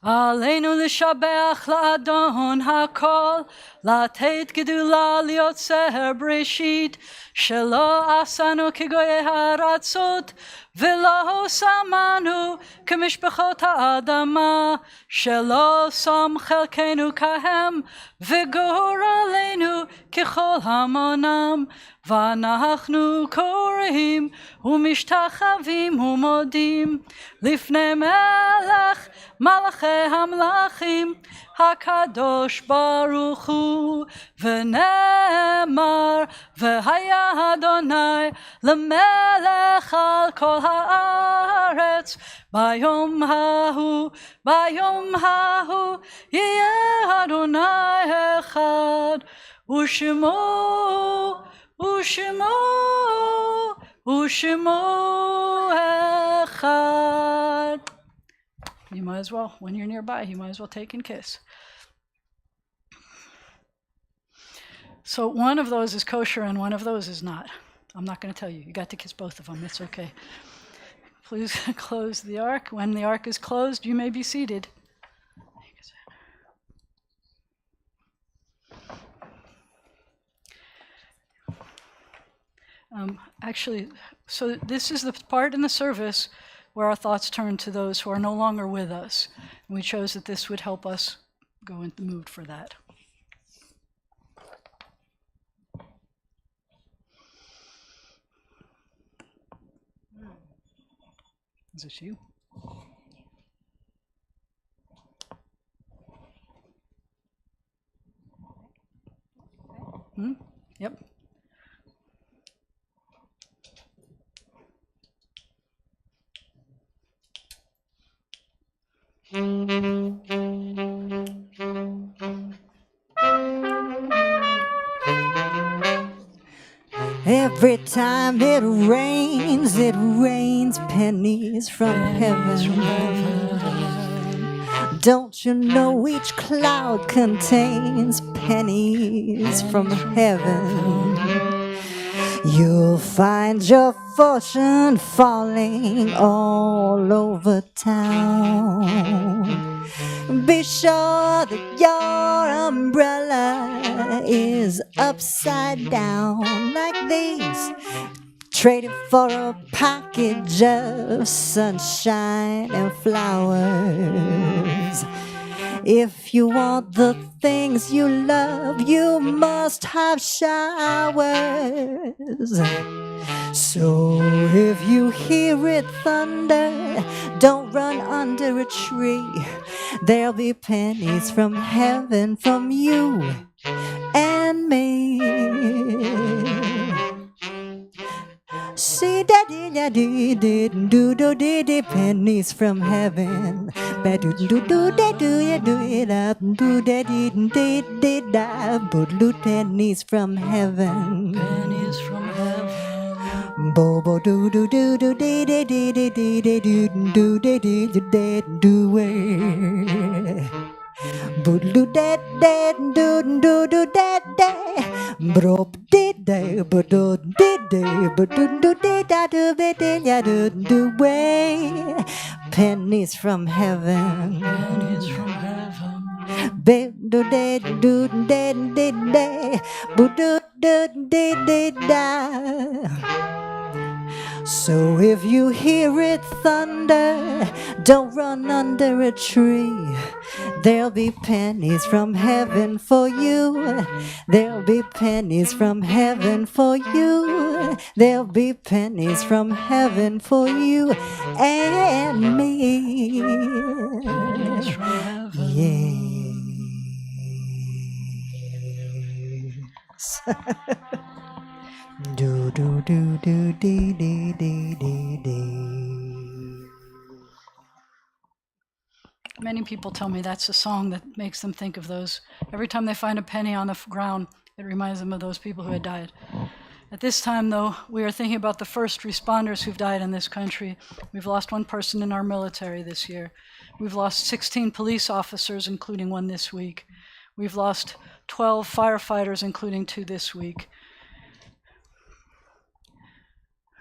עלינו לשבח לאדון הכל, לתת גדולה ליוצר בראשית, שלא עשנו כגויי הארצות, ולא שמנו כמשפחות האדמה, שלא שם חלקנו כהם, וגורלנו ככל המונם, ואנחנו קוראים ומשתחווים ומודים לפני מלך מלכי המלכים הקדוש ברוך הוא, ונאמר והיה אדוני למלך על כל הארץ, ביום ההוא יהיה אדוני אחד, ושמו אחד. You might as well, when you're nearby, you might as well take and kiss. So one of those is kosher and one of those is not. I'm not going to tell you. You got to kiss both of them. It's okay. Please close the ark. When the ark is closed, you may be seated. Actually, so this is the part in the service where our thoughts turn to those who are no longer with us. And we chose that this would help us go in the mood for that. Is this you? Yep. Every time it rains pennies from heaven. Don't you know each cloud contains pennies from heaven? You'll find your fortune falling all over town. Be sure that your umbrella is upside down like these. Trade it for a package of sunshine and flowers. If you want the things you love, you must have showers. So if you hear it thunder, don't run under a tree. There'll be pennies from heaven from you and me. See daddy daddy did do pennies from heaven. Do do do do ya do it up do daddy did da but pennies from heaven. Pennies from heaven. Bobo do do do do dee dee dee dee dee dee do do dee dee dee do it. Boodloo dead dead do do do dead day. Brop did day but do did day but do dee da do bit ya do way. Pennies from heaven. Pennies from heaven. Be do dead do dead did day but do did da. So if you hear it thunder, don't run under a tree. There'll be pennies from heaven for you. There'll be pennies from heaven for you. There'll be pennies from heaven for you and me. Pennies from heaven. Yes. Do do do do dee dee dee dee dee. Many people tell me that's a song that makes them think of those. Every time they find a penny on the ground, it reminds them of those people who had died. At this time, though, we are thinking about the first responders who've died in this country. We've lost one person in our military this year. We've lost 16 police officers, including one this week. We've lost 12 firefighters, including 2 this week.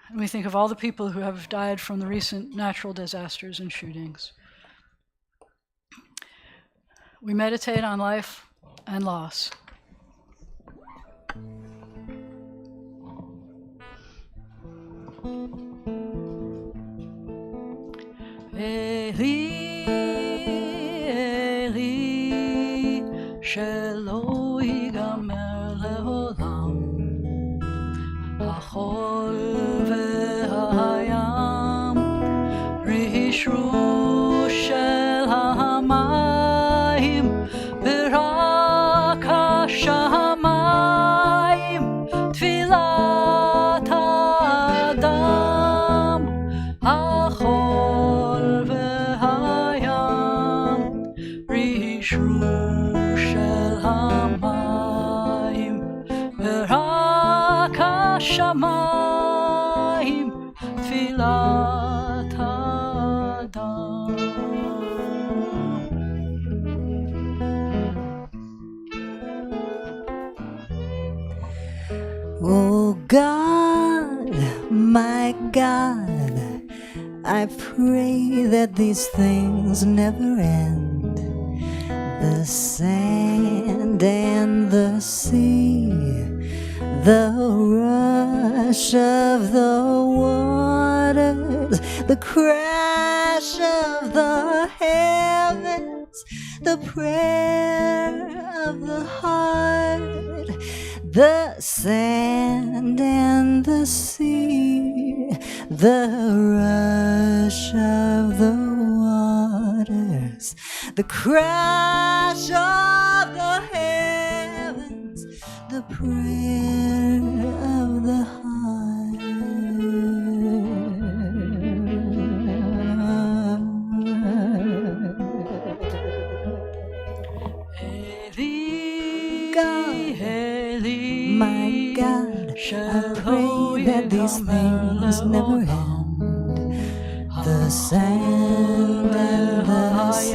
And we think of all the people who have died from the recent natural disasters and shootings. We meditate on life and loss. Eli, Eli, shelo yigamer leolam, hachol v'hayam, rishru shel hamayim, v'rak hashamayim, tfilat adam, hachol v'hayam, rishru shel hamayim, v'rak hashamayim, tfilat adam. Oh God, my God, I pray that these things never end. The sand and the sea, the rush of the waters, the crash of the heavens, the prayer of the heart, the sand and the sea, the rush of the waters, the crash of the heavens, the prayer of the heart. God, my God, I pray that these things never end. The sand and the sea,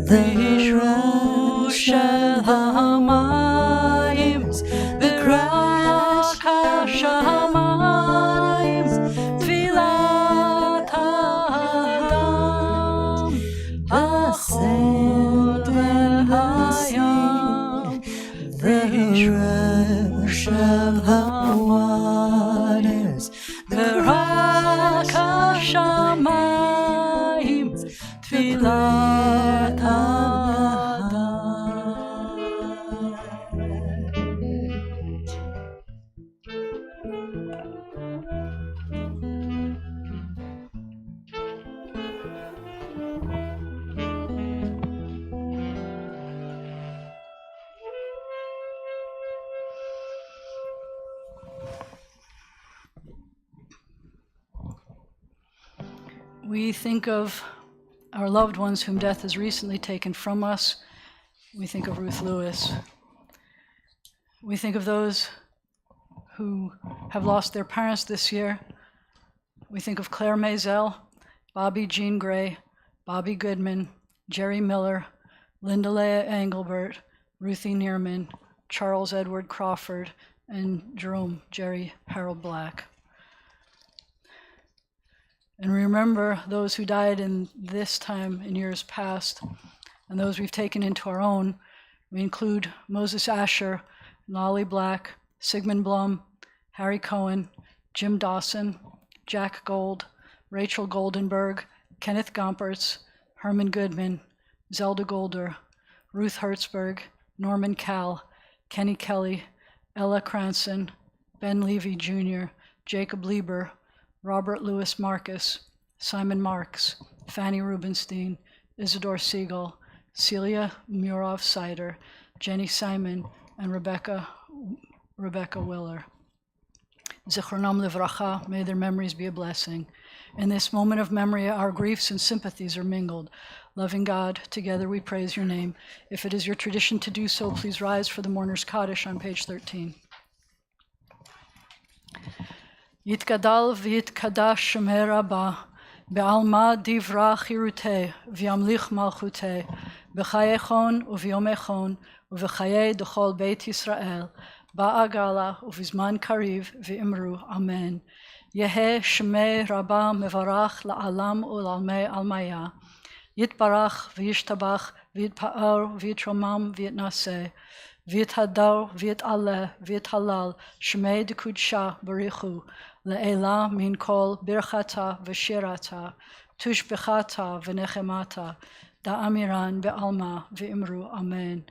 the rush of the mayim, the crash of shamayim, tfilat ha'adam, the sand and the sea, the rush of the waters, the crash of shamayim, tfilat ha'adam. We think of our loved ones whom death has recently taken from us. We think of Ruth Lewis. We think of those who have lost their parents this year. We think of Claire Mazel, Bobby Jean Gray, Bobby Goodman, Jerry Miller, Linda Leah Engelbert, Ruthie Neerman, Charles Edward Crawford, and Jerome Jerry Harold Black. And remember those who died in this time in years past, and those we've taken into our own. We include Moses Asher, Lolly Black, Sigmund Blum, Harry Cohen, Jim Dawson, Jack Gold, Rachel Goldenberg, Kenneth Gompertz, Herman Goodman, Zelda Golder, Ruth Hertzberg, Norman Cal, Kenny Kelly, Ella Cranston, Ben Levy Jr., Jacob Lieber, Robert Louis Marcus, Simon Marks, Fanny Rubenstein, Isidore Siegel, Celia Murov-Sider, Jenny Simon, and Rebecca Willer. Zichronam Livracha, may their memories be a blessing. In this moment of memory, our griefs and sympathies are mingled. Loving God, together we praise your name. If it is your tradition to do so, please rise for the mourner's Kaddish on page 13. Yitgadal v'yitkadash Shemei Rabbah, be'alma divra chirutei, v'yamlich malchutei, b'chayechon u'v'yomechon, u'v'chayei d'chol Beit Yisrael, ba'agala u'v'zman kariv v'imru, Amen. Yeheh Shemei Rabbah mevarach la'alam u'lalmei almaya, yitbarach v'yishtabach v'yitpa'ar v'yitromam v'yitnaseh, v'yithadar v'yitaleh v'yithalal, Shemei d'kudsha barichu, Le'ela min kol birchata v'shirata, tushbechata v'nechemata, da'amiran be'alma v'imru, Amen.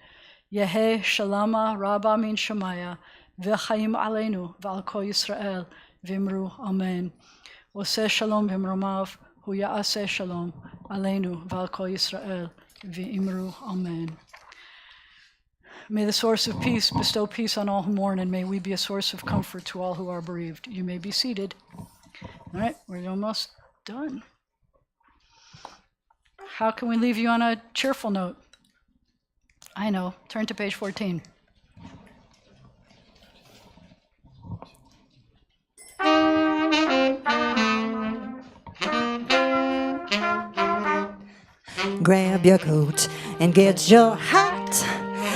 Yeheh shalama rabba min shemaya, v'chaim aleinu v'al kol Yisrael, v'imru, Amen. Oseh shalom b'mromav, hu ya'aseh shalom, aleinu v'al kol Yisrael, v'imru, Amen. May the source of peace bestow peace on all who mourn, and may we be a source of comfort to all who are bereaved. You may be seated. All right, we're almost done. How can we leave you on a cheerful note? I know. Turn to page 14. Grab your coat and get your hat.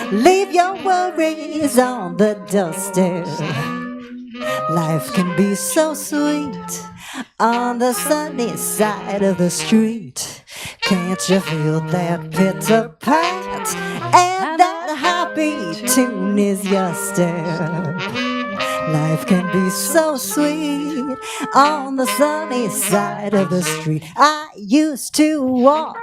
Leave your worries on the duster. Life can be so sweet on the sunny side of the street. Can't you feel that pitter-pat? And that happy tune is your step. Life can be so sweet on the sunny side of the street. I used to walk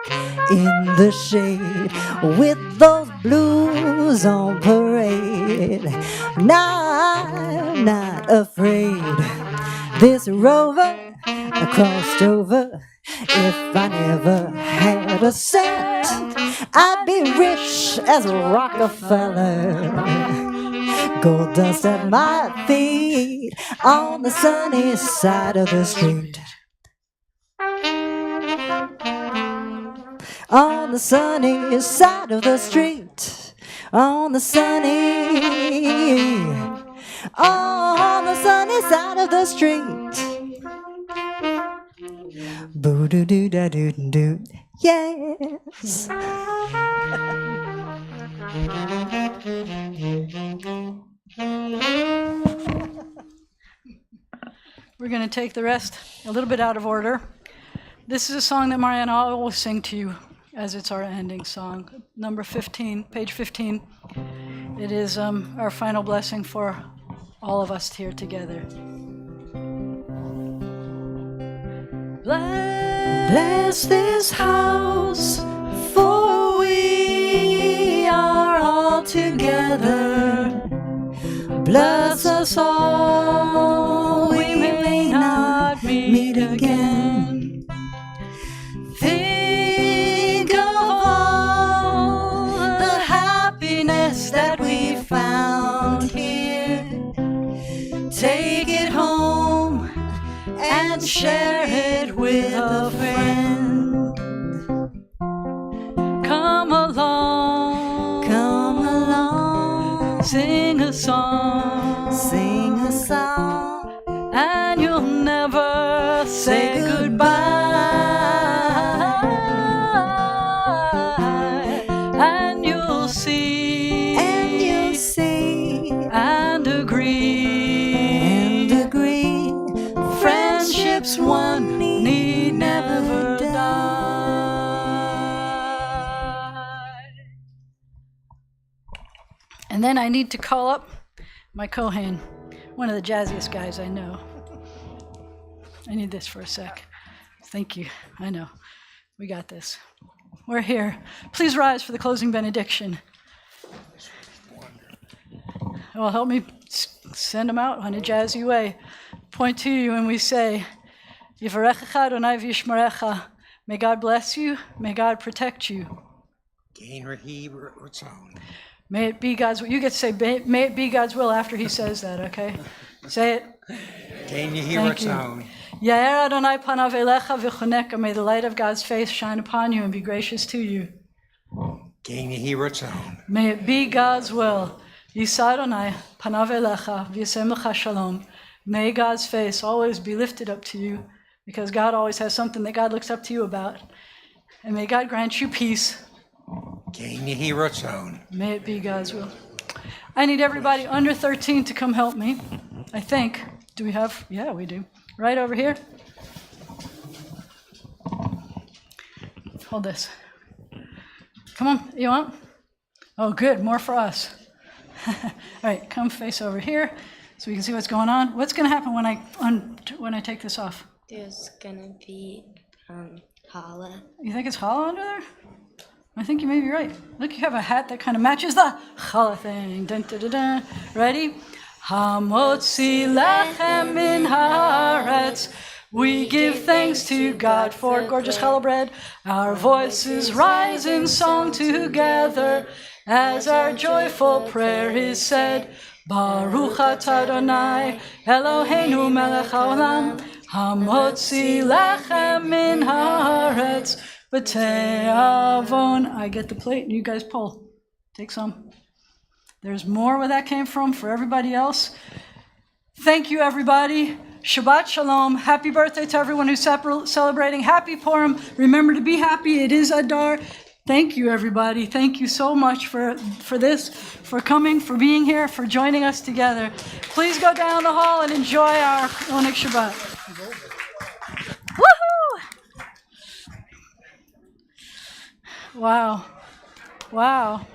in the shade with those blues on parade. Now I'm not afraid. this rover crossed over. If I never had a cent, I'd be rich as Rockefeller. Gold dust at my feet on the sunny side of the street. On the sunny side of the street. On the sunny side of the street. Boo doo doo da doo doo. Yes. We're going to take the rest a little bit out of order. This is a song that Marya and I always sing to you as it's our ending song. Number 15, page 15. It is our final blessing for all of us here together. Bless this house, for we are all together. Bless us all, we may not meet again. Think of all the happiness that we found here. Take it home and share it with a friend. Come along, sing a song, and you'll never say goodbye. And you'll see, and agree, friendships one need never die. And then I need to call up my Kohen, one of the jazziest guys I know. I need this for a sec. Thank you. I know. We got this. We're here. Please rise for the closing benediction. Well, help me send them out on a jazzy way. Point to you and we say, Yivarechecha Adonai v'yishmerecha. May God bless you. May God protect you. May it be God's will. You get to say, may it be God's will after he says that, okay? Say it. Thank you. Yair Adonai panav elecha v'choneka. May the light of God's face shine upon you and be gracious to you. May it be God's will. Yisa Adonai panav elecha v'yasem lecha shalom. May God's face always be lifted up to you, because God always has something that God looks up to you about. And may God grant you peace. May it be God's will. I need everybody under 13 to come help me, I think. Do we have? Yeah, we do. Right over here. Hold this. Come on, you want? Oh, good, more for us. All right, come face over here so we can see what's going on. What's going to happen when I take this off? There's gonna be challah. You think it's challah under there? I think you may be right. Look, you have a hat that kind of matches the challah thing. Dun, dun, dun, dun. Ready? Hamotzi lechem min haaretz. We give thanks to God for gorgeous challah bread. Our voices rise in song together as our joyful prayer is said. Baruch atah Adonai Eloheinu melech haolam hamotzi lechem min haaretz b'te'avon. I get the plate and you guys pull. Take some. There's more where that came from for everybody else. Thank you, everybody. Shabbat Shalom. Happy birthday to everyone who's celebrating. Happy Purim. Remember to be happy. It is Adar. Thank you, everybody. Thank you so much for this, for coming, for being here, for joining us together. Please go down the hall and enjoy our Onik Shabbat. Woohoo! Wow. Wow.